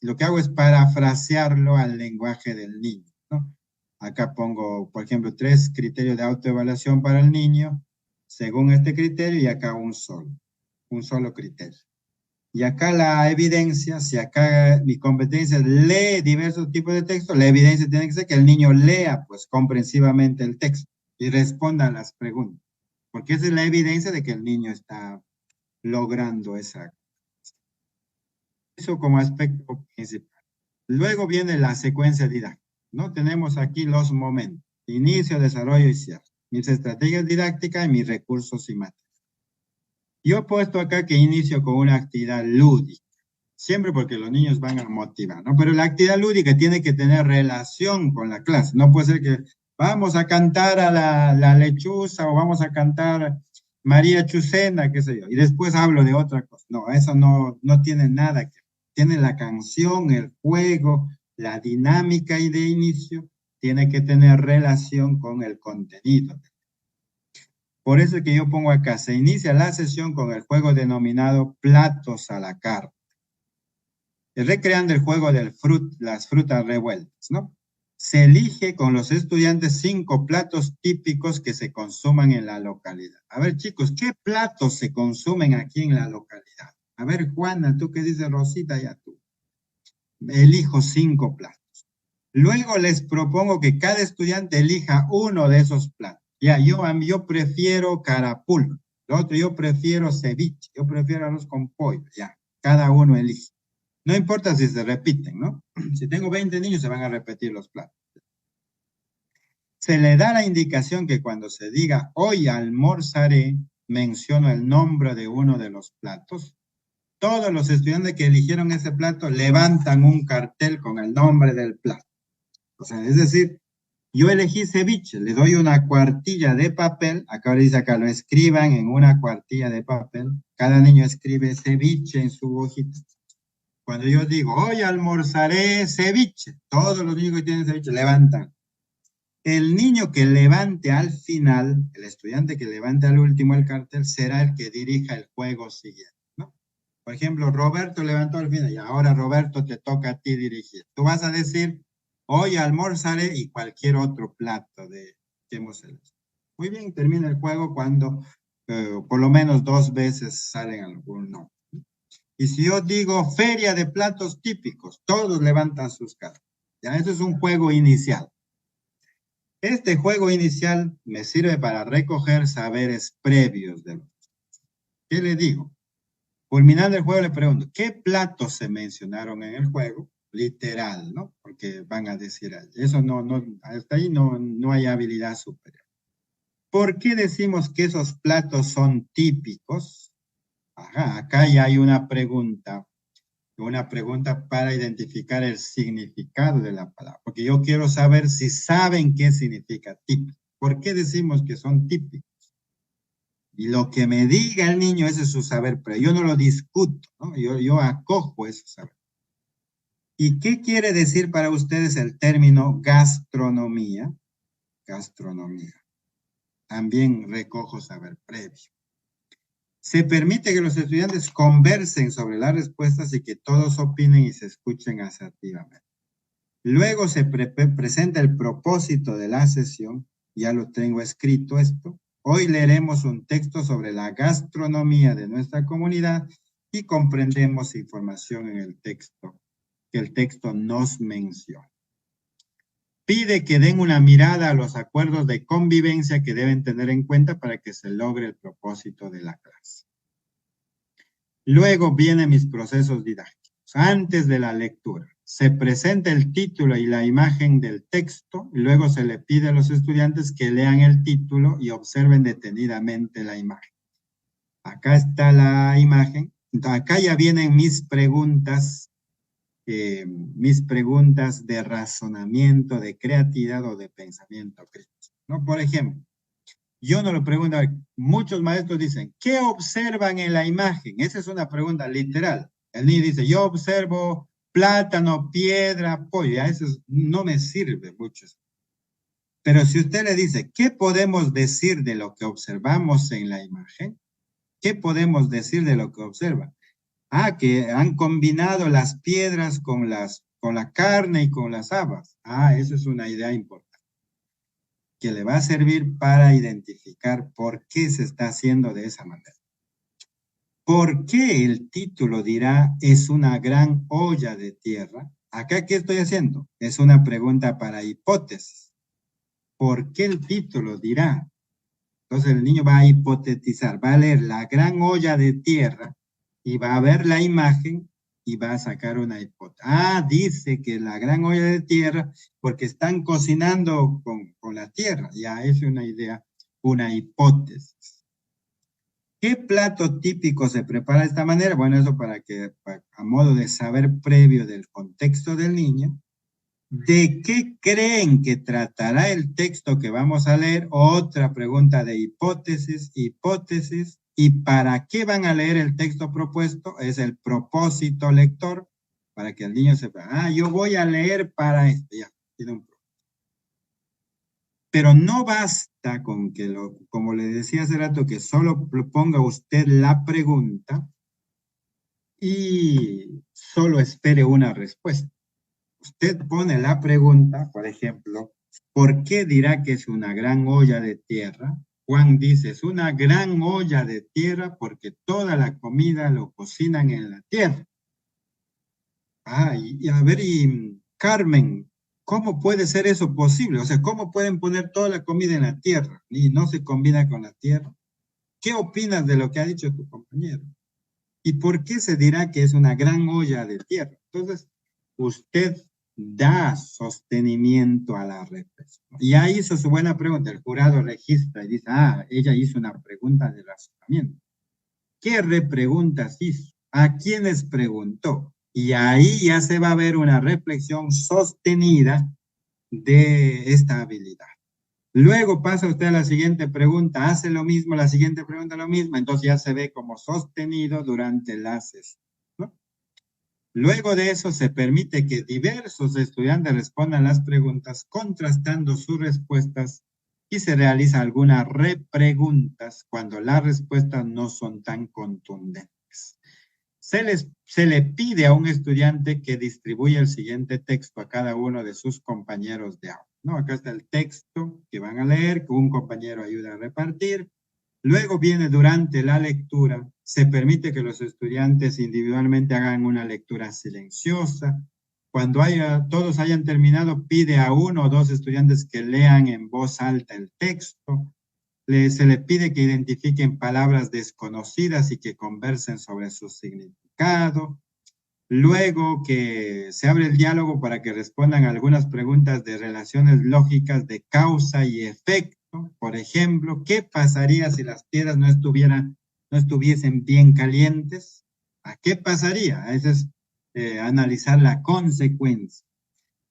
lo que hago es parafrasearlo al lenguaje del niño, ¿no? Acá pongo, por ejemplo, 3 criterios de autoevaluación para el niño, según este criterio, y acá un solo criterio. Y acá la evidencia, si acá mi competencia lee diversos tipos de texto, la evidencia tiene que ser que el niño lea, pues, comprensivamente el texto y responda a las preguntas, porque esa es la evidencia de que el niño está logrando eso como aspecto principal. Luego viene la secuencia didáctica, ¿no? Tenemos aquí los momentos, inicio, desarrollo y cierre, mis estrategias didácticas y mis recursos y materiales. Yo he puesto acá que inicio con una actividad lúdica, siempre porque los niños van a motivar, ¿no? Pero la actividad lúdica tiene que tener relación con la clase, no puede ser que vamos a cantar a la lechuza o vamos a cantar María Chucena, qué sé yo, y después hablo de otra cosa. No, eso no tiene nada que ver. Tiene la canción, el juego, la dinámica y de inicio, tiene que tener relación con el contenido. Por eso es que yo pongo acá, se inicia la sesión con el juego denominado platos a la carta, recreando el juego de las frutas revueltas, ¿no? Se elige con los estudiantes 5 platos típicos que se consuman en la localidad. A ver, chicos, ¿qué platos se consumen aquí en la localidad? A ver, Juana, ¿tú qué dices, Rosita? Ya tú. Elijo 5 platos. Luego les propongo que cada estudiante elija uno de esos platos. Ya, yo prefiero carapul, lo otro yo prefiero ceviche, yo prefiero arroz con pollo, ya, cada uno elige. No importa si se repiten, ¿no? Si tengo 20 niños, se van a repetir los platos. Se le da la indicación que cuando se diga hoy almorzaré, menciono el nombre de uno de los platos. Todos los estudiantes que eligieron ese plato levantan un cartel con el nombre del plato. O sea, es decir, Yo elegí ceviche, le doy una cuartilla de papel, acá dice acá, lo escriban en una cuartilla de papel, cada niño escribe ceviche en su hojita. Cuando yo digo, hoy almorzaré ceviche, todos los niños que tienen ceviche levantan. El niño que levante al final, el estudiante que levante al último el cartel, será el que dirija el juego siguiente, ¿no? Por ejemplo, Roberto levantó al final y ahora Roberto te toca a ti dirigir. Tú vas a decir, hoy almorzaré y cualquier otro plato que hemos elegido. Muy bien, termina el juego cuando por lo menos 2 veces salen algún no. Y si yo digo feria de platos típicos, todos levantan sus cartas. Ya, eso es un juego inicial. Este juego inicial me sirve para recoger saberes previos de los. ¿Qué le digo? Culminando el juego le pregunto, ¿qué platos se mencionaron en el juego? Literal, ¿no? Porque van a decir, eso hasta ahí no hay habilidad superior. ¿Por qué decimos que esos platos son típicos? Ajá, acá ya hay una pregunta para identificar el significado de la palabra, porque yo quiero saber si saben qué significa típico. ¿Por qué decimos que son típicos? Y lo que me diga el niño, ese es su saber, pero yo no lo discuto, ¿no? Yo acojo ese saber. ¿Y qué quiere decir para ustedes el término gastronomía? Gastronomía. También recojo saber previo. Se permite que los estudiantes conversen sobre las respuestas y que todos opinen y se escuchen asertivamente. Luego se presenta el propósito de la sesión, ya lo tengo escrito esto. Hoy leeremos un texto sobre la gastronomía de nuestra comunidad y comprendemos información en el texto, que el texto nos menciona. Pide que den una mirada a los acuerdos de convivencia que deben tener en cuenta para que se logre el propósito de la clase. Luego vienen mis procesos didácticos. Antes de la lectura, se presenta el título y la imagen del texto, y luego se le pide a los estudiantes que lean el título y observen detenidamente la imagen. Acá está la imagen. Entonces, acá ya vienen mis preguntas de razonamiento, de creatividad o de pensamiento crítico, ¿no? Por ejemplo, yo no lo pregunto, muchos maestros dicen, ¿qué observan en la imagen? Esa es una pregunta literal. El niño dice, yo observo plátano, piedra, pollo. Eso no me sirve mucho. Pero si usted le dice, ¿qué podemos decir de lo que observamos en la imagen? ¿Qué podemos decir de lo que observa? Ah, que han combinado las piedras con la carne y con las habas. Ah, eso es una idea importante, que le va a servir para identificar por qué se está haciendo de esa manera. ¿Por qué el título dirá es una gran olla de tierra? Acá, ¿qué estoy haciendo? Es una pregunta para hipótesis. ¿Por qué el título dirá? Entonces el niño va a hipotetizar, va a leer la gran olla de tierra y va a ver la imagen y va a sacar una hipótesis. Ah, dice que la gran olla de tierra porque están cocinando con la tierra. Ya es una idea, una hipótesis. ¿Qué plato típico se prepara de esta manera? Bueno, eso a modo de saber previo del contexto del niño. ¿De qué creen que tratará el texto que vamos a leer? Otra pregunta de hipótesis. ¿Y para qué van a leer el texto propuesto? Es el propósito lector, para que el niño sepa, yo voy a leer para esto. Ya, tiene un propósito. Pero no basta con que, como le decía hace rato, que solo ponga usted la pregunta y solo espere una respuesta. Usted pone la pregunta, por ejemplo, ¿por qué dirá que es una gran olla de tierra? Juan dice, es una gran olla de tierra porque toda la comida lo cocinan en la tierra. Carmen, ¿cómo puede ser eso posible? O sea, ¿cómo pueden poner toda la comida en la tierra y no se combina con la tierra? ¿Qué opinas de lo que ha dicho tu compañero? ¿Y por qué se dirá que es una gran olla de tierra? Entonces, usted da sostenimiento a la reflexión. Y ahí hizo su buena pregunta. El jurado registra y dice, ella hizo una pregunta de razonamiento. ¿Qué repreguntas hizo? ¿A quiénes preguntó? Y ahí ya se va a ver una reflexión sostenida de esta habilidad. Luego pasa usted a la siguiente pregunta, hace lo mismo, la siguiente pregunta lo mismo, entonces ya se ve como sostenido durante la sesión, ¿no? Luego de eso se permite que diversos estudiantes respondan las preguntas contrastando sus respuestas y se realiza algunas repreguntas cuando las respuestas no son tan contundentes. Se le pide a un estudiante que distribuya el siguiente texto a cada uno de sus compañeros de aula, ¿no? Acá está el texto que van a leer, que un compañero ayuda a repartir. Luego viene durante la lectura, se permite que los estudiantes individualmente hagan una lectura silenciosa. Cuando todos hayan terminado, pide a uno o dos estudiantes que lean en voz alta el texto. Se le pide que identifiquen palabras desconocidas y que conversen sobre su significado. Luego que se abre el diálogo para que respondan algunas preguntas de relaciones lógicas de causa y efecto. Por ejemplo, ¿qué pasaría si las piedras no estuviesen bien calientes? ¿A qué pasaría? Eso es analizar la consecuencia.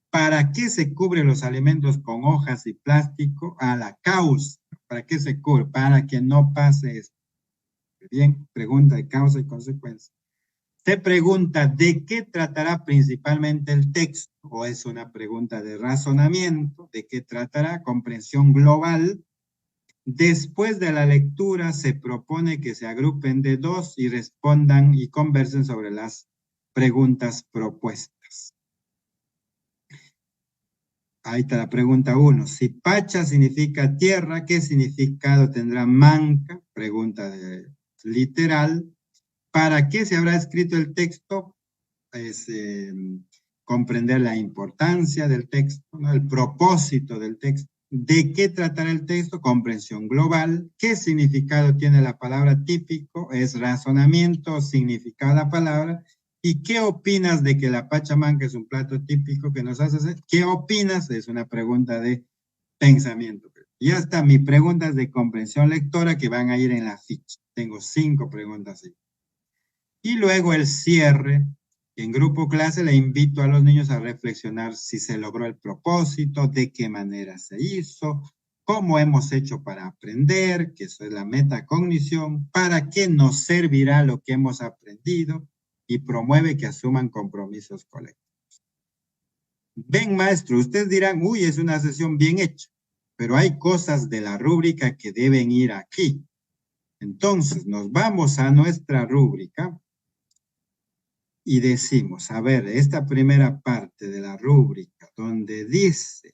¿Para qué se cubren los alimentos con hojas y plástico? A la causa. ¿Para qué se cubre? Para que no pase esto. Bien, pregunta de causa y consecuencia. Se pregunta de qué tratará principalmente el texto, o es una pregunta de razonamiento, de qué tratará, comprensión global. Después de la lectura se propone que se agrupen de dos y respondan y conversen sobre las preguntas propuestas. Ahí está la pregunta 1. Si Pacha significa tierra, ¿qué significado tendrá manca? Pregunta literal. ¿Para qué se habrá escrito el texto? Es comprender la importancia del texto, ¿no? El propósito del texto. ¿De qué tratará el texto? Comprensión global. ¿Qué significado tiene la palabra típico? Es razonamiento, significado de la palabra. ¿Y qué opinas de que la pachamanca es un plato típico que nos hace hacer? ¿Qué opinas? Es una pregunta de pensamiento. Ya está, mis preguntas de comprensión lectora que van a ir en la ficha. Tengo 5 preguntas así. Y luego el cierre. En grupo clase le invito a los niños a reflexionar si se logró el propósito, de qué manera se hizo, cómo hemos hecho para aprender, que eso es la metacognición, para qué nos servirá lo que hemos aprendido y promueve que asuman compromisos colectivos. Ven, maestro, ustedes dirán, uy, es una sesión bien hecha, pero hay cosas de la rúbrica que deben ir aquí. Entonces, nos vamos a nuestra rúbrica y decimos, a ver, esta primera parte de la rúbrica, donde dice,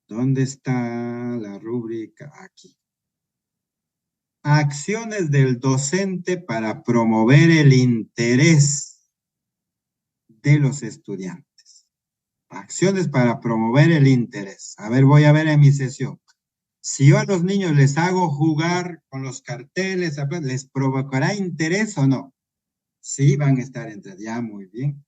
¿dónde está la rúbrica? Aquí. Acciones del docente para promover el interés de los estudiantes. Acciones para promover el interés. A ver, voy a ver en mi sesión. Si yo a los niños les hago jugar con los carteles, ¿les provocará interés o no? Sí, van a estar entre ya, muy bien.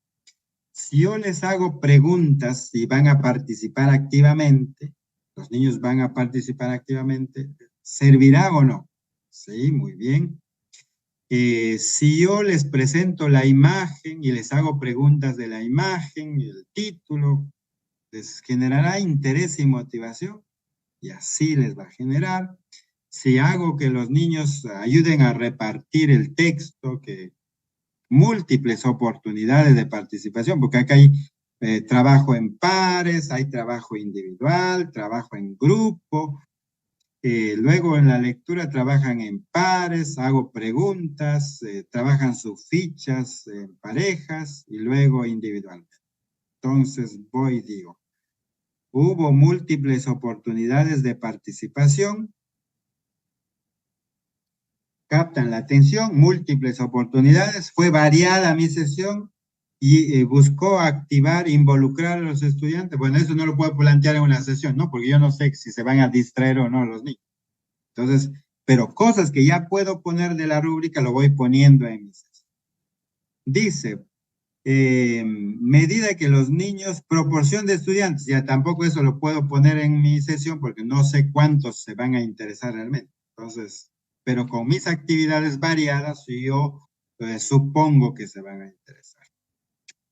Si yo les hago preguntas y van a participar activamente, los niños van a participar activamente, ¿servirá o no? Sí, muy bien. Si yo les presento la imagen y les hago preguntas de la imagen y el título, ¿les generará interés y motivación? Y así les va a generar. Si hago que los niños ayuden a repartir el texto, que múltiples oportunidades de participación, porque acá hay trabajo en pares, hay trabajo individual, trabajo en grupo, luego en la lectura trabajan en pares, hago preguntas, trabajan sus fichas en parejas y luego individualmente. Entonces voy y digo, hubo múltiples oportunidades de participación, captan la atención, múltiples oportunidades, fue variada mi sesión y buscó activar, involucrar a los estudiantes. Bueno, eso no lo puedo plantear en una sesión, ¿no? Porque yo no sé si se van a distraer o no los niños. Entonces, pero cosas que ya puedo poner de la rúbrica lo voy poniendo en mi sesión. Dice, medida que los niños, proporción de estudiantes, ya tampoco eso lo puedo poner en mi sesión porque no sé cuántos se van a interesar realmente. Entonces, pero con mis actividades variadas, yo supongo que se van a interesar.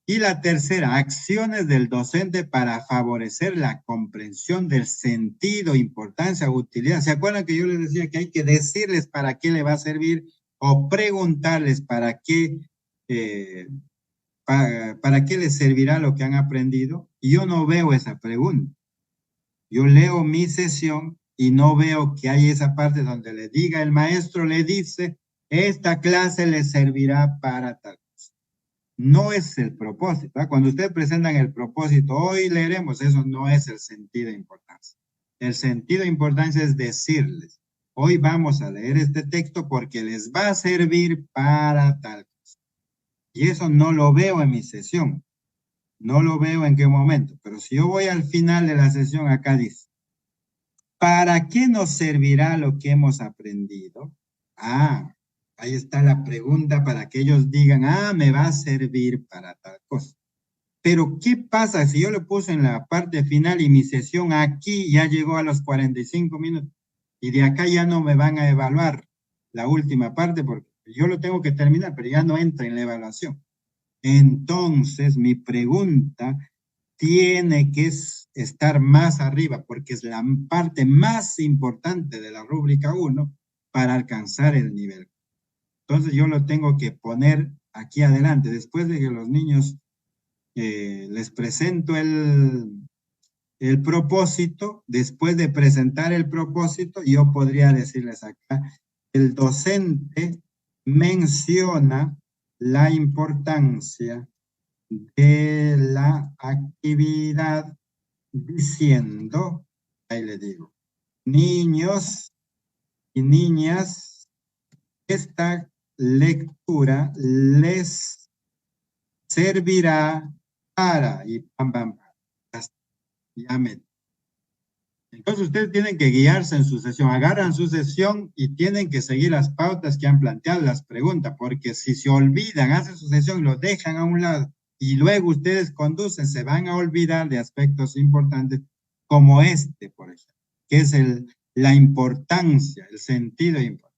Y la tercera, acciones del docente para favorecer la comprensión del sentido, importancia, utilidad. ¿Se acuerdan que yo les decía que hay que decirles para qué le va a servir o preguntarles eh, para qué les servirá lo que han aprendido? Y yo no veo esa pregunta. Yo leo mi sesión y no veo que hay esa parte donde le diga el maestro, le dice, esta clase le servirá para tal. No es el propósito. ¿Eh? Cuando ustedes presentan el propósito, hoy leeremos, eso no es el sentido de importancia. El sentido de importancia es decirles, hoy vamos a leer este texto porque les va a servir para tal cosa. Y eso no lo veo en mi sesión. No lo veo en qué momento. Pero si yo voy al final de la sesión, acá dice, ¿para qué nos servirá lo que hemos aprendido? Ah, ahí está la pregunta para que ellos digan, me va a servir para tal cosa. Pero, ¿qué pasa si yo le puse en la parte final y mi sesión aquí ya llegó a los 45 minutos y de acá ya no me van a evaluar la última parte porque yo lo tengo que terminar, pero ya no entra en la evaluación? Entonces, mi pregunta tiene que estar más arriba porque es la parte más importante de la rúbrica 1 para alcanzar el nivel. Entonces, yo lo tengo que poner aquí adelante, después de que los niños les presento el propósito. Después de presentar el propósito, yo podría decirles acá, el docente menciona la importancia de la actividad diciendo, ahí le digo, niños y niñas, esta lectura les servirá para, y pam, pam, pam, ya me. Entonces ustedes tienen que guiarse en su sesión, agarran su sesión y tienen que seguir las pautas que han planteado, las preguntas, porque si se olvidan, hacen su sesión y lo dejan a un lado y luego ustedes conducen, se van a olvidar de aspectos importantes como este, por ejemplo, que es la importancia, el sentido importante.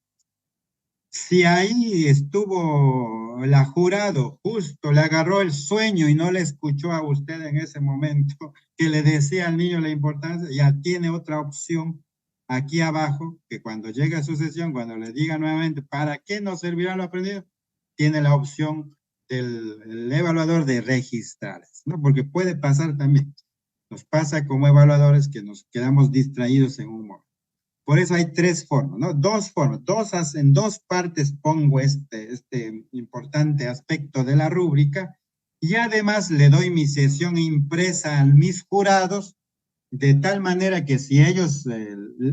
Si ahí estuvo la jurado, justo le agarró el sueño y no le escuchó a usted en ese momento que le decía al niño la importancia, ya tiene otra opción aquí abajo, que cuando llegue a su sesión, cuando le diga nuevamente, ¿para qué nos servirá lo aprendido? Tiene la opción del evaluador de registrar, ¿no? Porque puede pasar también, nos pasa como evaluadores que nos quedamos distraídos en un momento. Por eso hay tres formas, ¿no? Dos formas, en dos partes pongo este importante aspecto de la rúbrica y además le doy mi sesión impresa a mis jurados de tal manera que si ellos,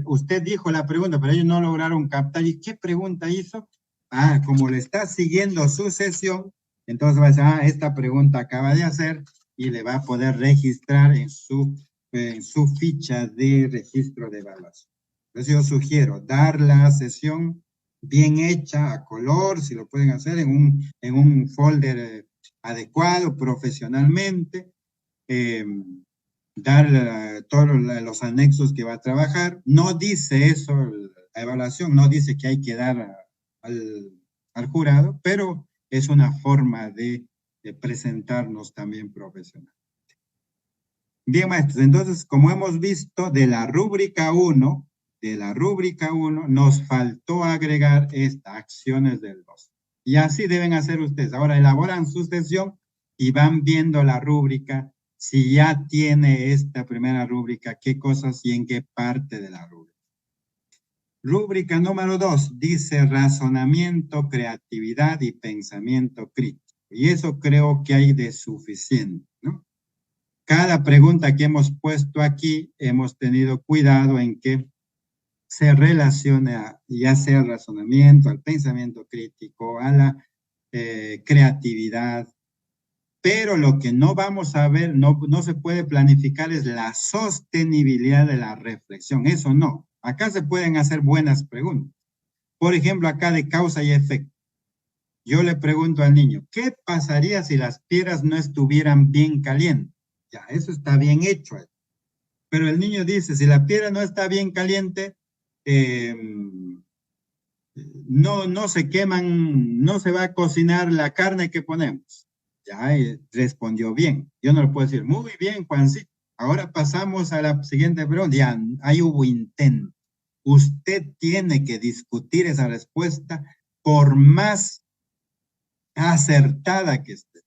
usted dijo la pregunta, pero ellos no lograron captar, ¿y qué pregunta hizo? Como le está siguiendo su sesión, entonces va a decir, esta pregunta acaba de hacer y le va a poder registrar en su ficha de registro de evaluación. Entonces yo sugiero dar la sesión bien hecha, a color, si lo pueden hacer en un folder adecuado, profesionalmente, dar todos los anexos que va a trabajar. No dice eso, la evaluación no dice que hay que dar al jurado, pero es una forma de presentarnos también profesional. Bien, maestros, entonces, como hemos visto, de la rúbrica 1, nos faltó agregar estas acciones del 2. Y así deben hacer ustedes. Ahora elaboran su sesión y van viendo la rúbrica, si ya tiene esta primera rúbrica, qué cosas y en qué parte de la rúbrica. Rúbrica número 2 dice razonamiento, creatividad y pensamiento crítico. Y eso creo que hay de suficiente, ¿no? Cada pregunta que hemos puesto aquí, hemos tenido cuidado en que se relacione ya sea al razonamiento, al pensamiento crítico, a la creatividad, pero lo que no vamos a ver, no se puede planificar es la sostenibilidad de la reflexión. Eso no. Acá se pueden hacer buenas preguntas. Por ejemplo, acá de causa y efecto. Yo le pregunto al niño, ¿qué pasaría si las piedras no estuvieran bien calientes? Ya, eso está bien hecho. Pero el niño dice, si la piedra no está bien caliente, no se queman, no se va a cocinar la carne que ponemos. Ya respondió bien. Yo no le puedo decir, muy bien, Juancito. Ahora pasamos a la siguiente pregunta. Ya, ahí hubo intento. Usted tiene que discutir esa respuesta por más acertada que esté.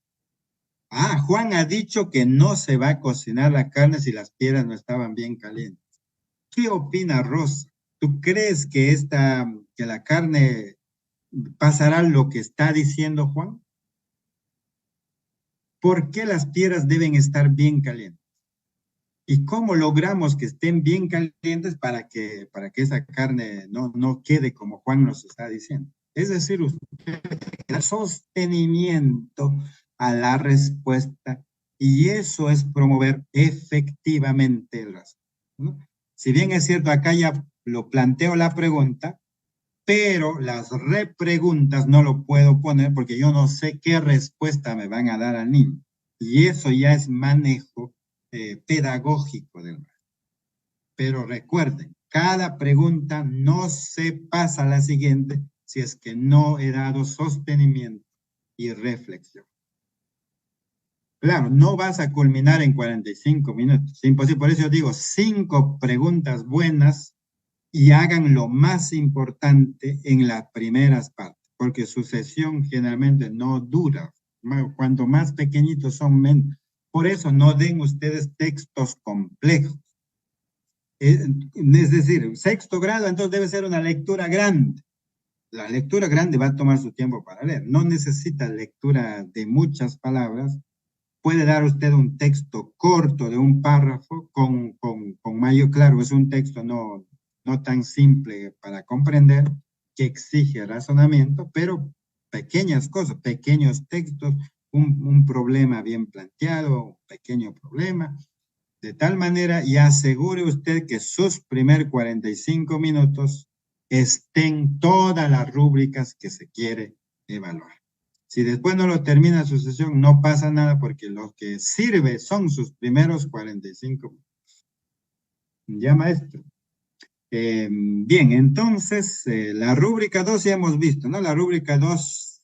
Ah, Juan ha dicho que no se va a cocinar la carne si las piedras no estaban bien calientes. ¿Qué opina Rosa? ¿Tú crees que que la carne pasará lo que está diciendo Juan? ¿Por qué las piedras deben estar bien calientes? ¿Y cómo logramos que estén bien calientes para que esa carne no quede como Juan nos está diciendo? Es decir, usted da sostenimiento a la respuesta y eso es promover efectivamente el razón, ¿no? Si bien es cierto, acá ya lo planteo la pregunta, pero las repreguntas no lo puedo poner porque yo no sé qué respuesta me van a dar al niño. Y eso ya es manejo pedagógico del maestro. Pero recuerden, cada pregunta no se pasa a la siguiente si es que no he dado sostenimiento y reflexión. Claro, no vas a culminar en 45 minutos. Es imposible. Por eso yo digo 5 preguntas buenas y hagan lo más importante en las primeras partes, porque su sesión generalmente no dura. Cuanto más pequeñitos son, menos. Por eso no den ustedes textos complejos. Es decir, sexto grado, entonces debe ser una lectura grande. La lectura grande va a tomar su tiempo para leer. No necesita lectura de muchas palabras. Puede dar usted un texto corto de un párrafo con mayor, claro, es un texto no tan simple para comprender, que exige razonamiento, pero pequeñas cosas, pequeños textos, un problema bien planteado, un pequeño problema, de tal manera y asegure usted que sus primer 45 minutos estén todas las rúbricas que se quiere evaluar. Si después no lo termina su sesión, no pasa nada porque lo que sirve son sus primeros 45 minutos. Ya, maestro. Bien, entonces, la rúbrica 2 ya hemos visto, ¿no? La rúbrica 2,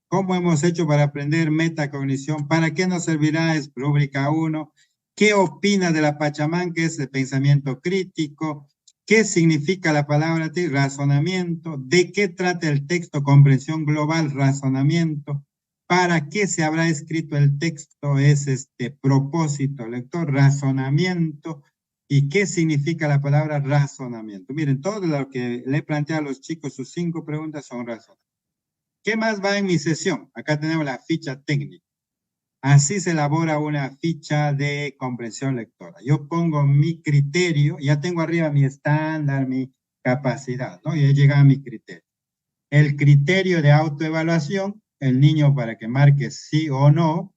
¿cómo hemos hecho para aprender metacognición? ¿Para qué nos servirá? Es rúbrica 1. ¿Qué opina de la Pachamán, que es el pensamiento crítico? ¿Qué significa la palabra razonamiento? ¿De qué trata el texto? Comprensión global, razonamiento. ¿Para qué se habrá escrito el texto? Es este propósito lector, razonamiento. ¿Y qué significa la palabra razonamiento? Miren, todo lo que le plantea a los chicos, sus 5 preguntas son razonamiento. ¿Qué más va en mi sesión? Acá tenemos la ficha técnica. Así se elabora una ficha de comprensión lectora. Yo pongo mi criterio, ya tengo arriba mi estándar, mi capacidad, ¿no? Ya llega a mi criterio. El criterio de autoevaluación, el niño para que marque sí o no,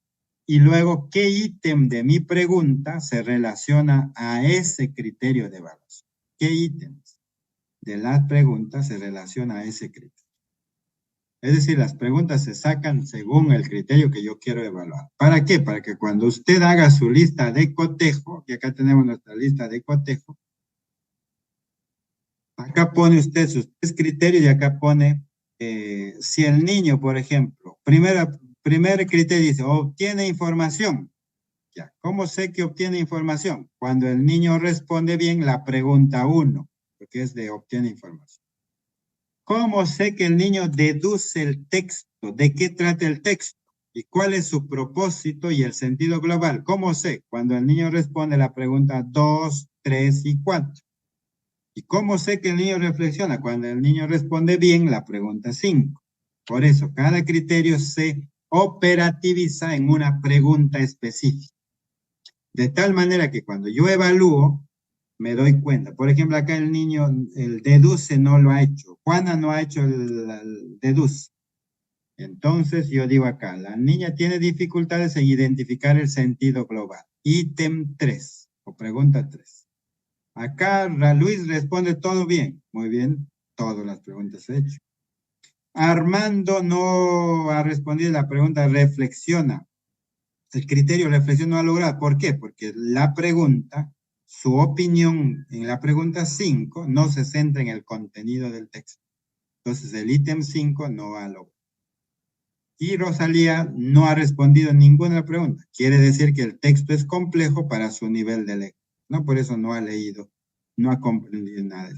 y luego qué ítem de mi pregunta se relaciona a ese criterio de evaluación. ¿Qué ítems de las preguntas se relaciona a ese criterio? Es decir, las preguntas se sacan según el criterio que yo quiero evaluar. ¿Para qué? Para que cuando usted haga su lista de cotejo, y acá tenemos nuestra lista de cotejo, acá pone usted sus 3 criterios y acá pone si el niño, por ejemplo, primer criterio dice, obtiene información. Ya, ¿cómo sé que obtiene información? Cuando el niño responde bien la pregunta 1, porque es de obtiene información. ¿Cómo sé que el niño deduce el texto? ¿De qué trata el texto? ¿Y cuál es su propósito y el sentido global? ¿Cómo sé? Cuando el niño responde la pregunta 2, 3 y 4. ¿Y cómo sé que el niño reflexiona? Cuando el niño responde bien la pregunta 5. Por eso, cada criterio se operativiza en una pregunta específica. De tal manera que cuando yo evalúo, me doy cuenta. Por ejemplo, acá el niño, el deduce no lo ha hecho. Juana no ha hecho el deduce. Entonces yo digo acá, la niña tiene dificultades en identificar el sentido global. Ítem 3 o pregunta 3. Acá Luis responde todo bien. Muy bien, todas las preguntas he hecho. Armando no ha respondido la pregunta, reflexiona. El criterio reflexión no ha logrado. ¿Por qué? Porque la pregunta, su opinión en la pregunta 5 no se centra en el contenido del texto. Entonces el ítem 5 no ha logrado. Y Rosalía no ha respondido ninguna pregunta. Quiere decir que el texto es complejo para su nivel de lectura, ¿no? Por eso no ha leído, no ha comprendido nada.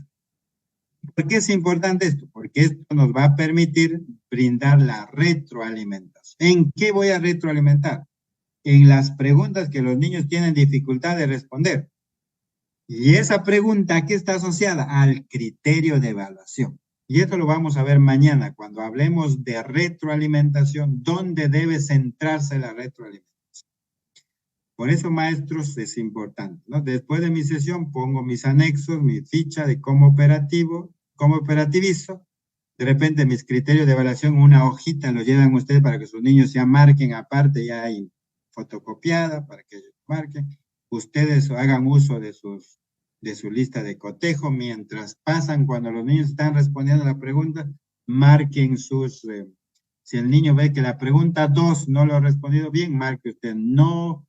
¿Por qué es importante esto? Porque esto nos va a permitir brindar la retroalimentación. ¿En qué voy a retroalimentar? En las preguntas que los niños tienen dificultad de responder. Y esa pregunta aquí está asociada al criterio de evaluación. Y esto lo vamos a ver mañana cuando hablemos de retroalimentación, dónde debe centrarse la retroalimentación. Por eso, maestros, es importante, ¿no? Después de mi sesión pongo mis anexos, mi ficha de cómo operativizo. De repente mis criterios de evaluación, una hojita lo llevan ustedes para que sus niños ya marquen aparte, ya hay fotocopiada para que ellos marquen. Ustedes hagan uso de su lista de cotejo mientras pasan, cuando los niños están respondiendo a la pregunta, marquen si el niño ve que la pregunta 2 no lo ha respondido bien, marque usted no,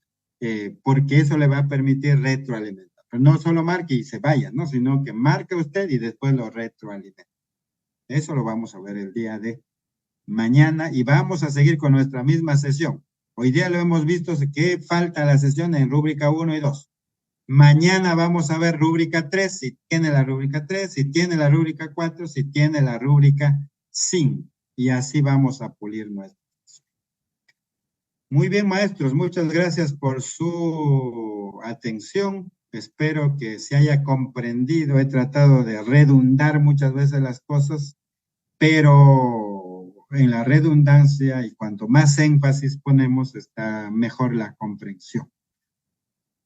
porque eso le va a permitir retroalimentar. Pero no solo marque y se vaya, ¿no? Sino que marque usted y después lo retroalimenta. Eso lo vamos a ver el día de mañana y vamos a seguir con nuestra misma sesión. Hoy día lo hemos visto que falta la sesión en rúbrica 1 y 2. Mañana vamos a ver rúbrica 3, si tiene la rúbrica 3, si tiene la rúbrica 4, si tiene la rúbrica 5. Y así vamos a pulir nuestro. Muy bien, maestros, muchas gracias por su atención. Espero que se haya comprendido. He tratado de redundar muchas veces las cosas, pero en la redundancia y cuanto más énfasis ponemos, está mejor la comprensión.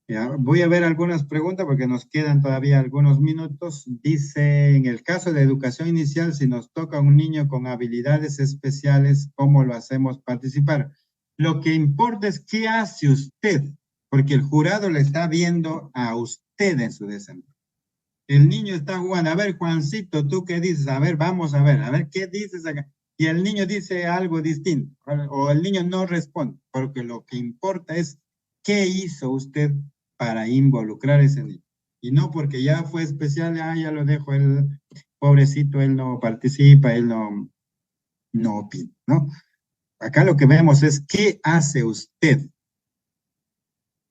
Ya, voy a ver algunas preguntas porque nos quedan todavía algunos minutos. Dice, en el caso de educación inicial, si nos toca un niño con habilidades especiales, ¿cómo lo hacemos participar? Lo que importa es qué hace usted, porque el jurado le está viendo a usted en su desempeño. El niño está jugando, a ver, Juancito, ¿tú qué dices? A ver, vamos a ver, ¿qué dices acá? Y el niño dice algo distinto, o el niño no responde, porque lo que importa es qué hizo usted para involucrar a ese niño. Y no porque ya fue especial, ya lo dejo, él, pobrecito, él no participa, él no opina, ¿no? Acá lo que vemos es qué hace usted.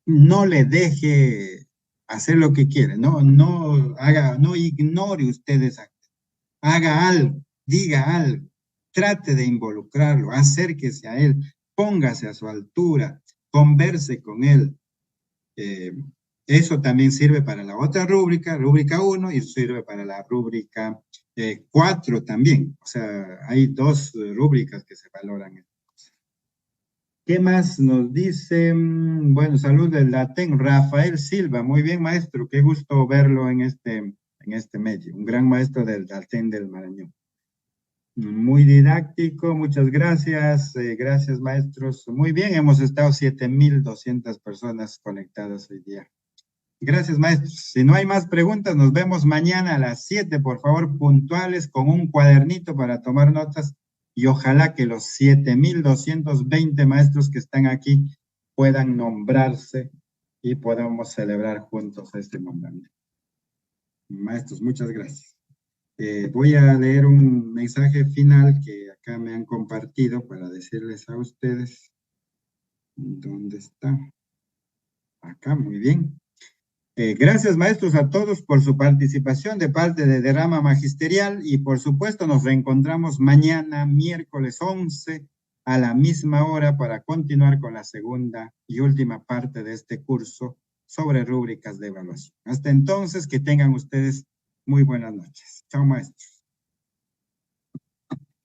No le deje hacer lo que quiere, no ignore usted esa. Haga algo, diga algo, trate de involucrarlo, acérquese a él, póngase a su altura, converse con él. Eso también sirve para la otra rúbrica 1, y sirve para la rúbrica 4 también. O sea, hay 2 rúbricas que se valoran. ¿Qué más nos dice? Bueno, salud del Datén, Rafael Silva. Muy bien, maestro. Qué gusto verlo en este medio. Un gran maestro del Datén del Marañón. Muy didáctico, muchas gracias. Gracias, maestros. Muy bien, hemos estado 7,200 personas conectadas hoy día. Gracias, maestros. Si no hay más preguntas, nos vemos mañana a las 7, por favor, puntuales, con un cuadernito para tomar notas. Y ojalá que los 7,220 maestros que están aquí puedan nombrarse y podamos celebrar juntos este momento. Maestros, muchas gracias. Voy a leer un mensaje final que acá me han compartido para decirles a ustedes. ¿Dónde está? Acá, muy bien. Gracias, maestros, a todos por su participación de parte de Derrama Magisterial y, por supuesto, nos reencontramos mañana, miércoles 11, a la misma hora para continuar con la segunda y última parte de este curso sobre rúbricas de evaluación. Hasta entonces, que tengan ustedes muy buenas noches. Chao, maestros.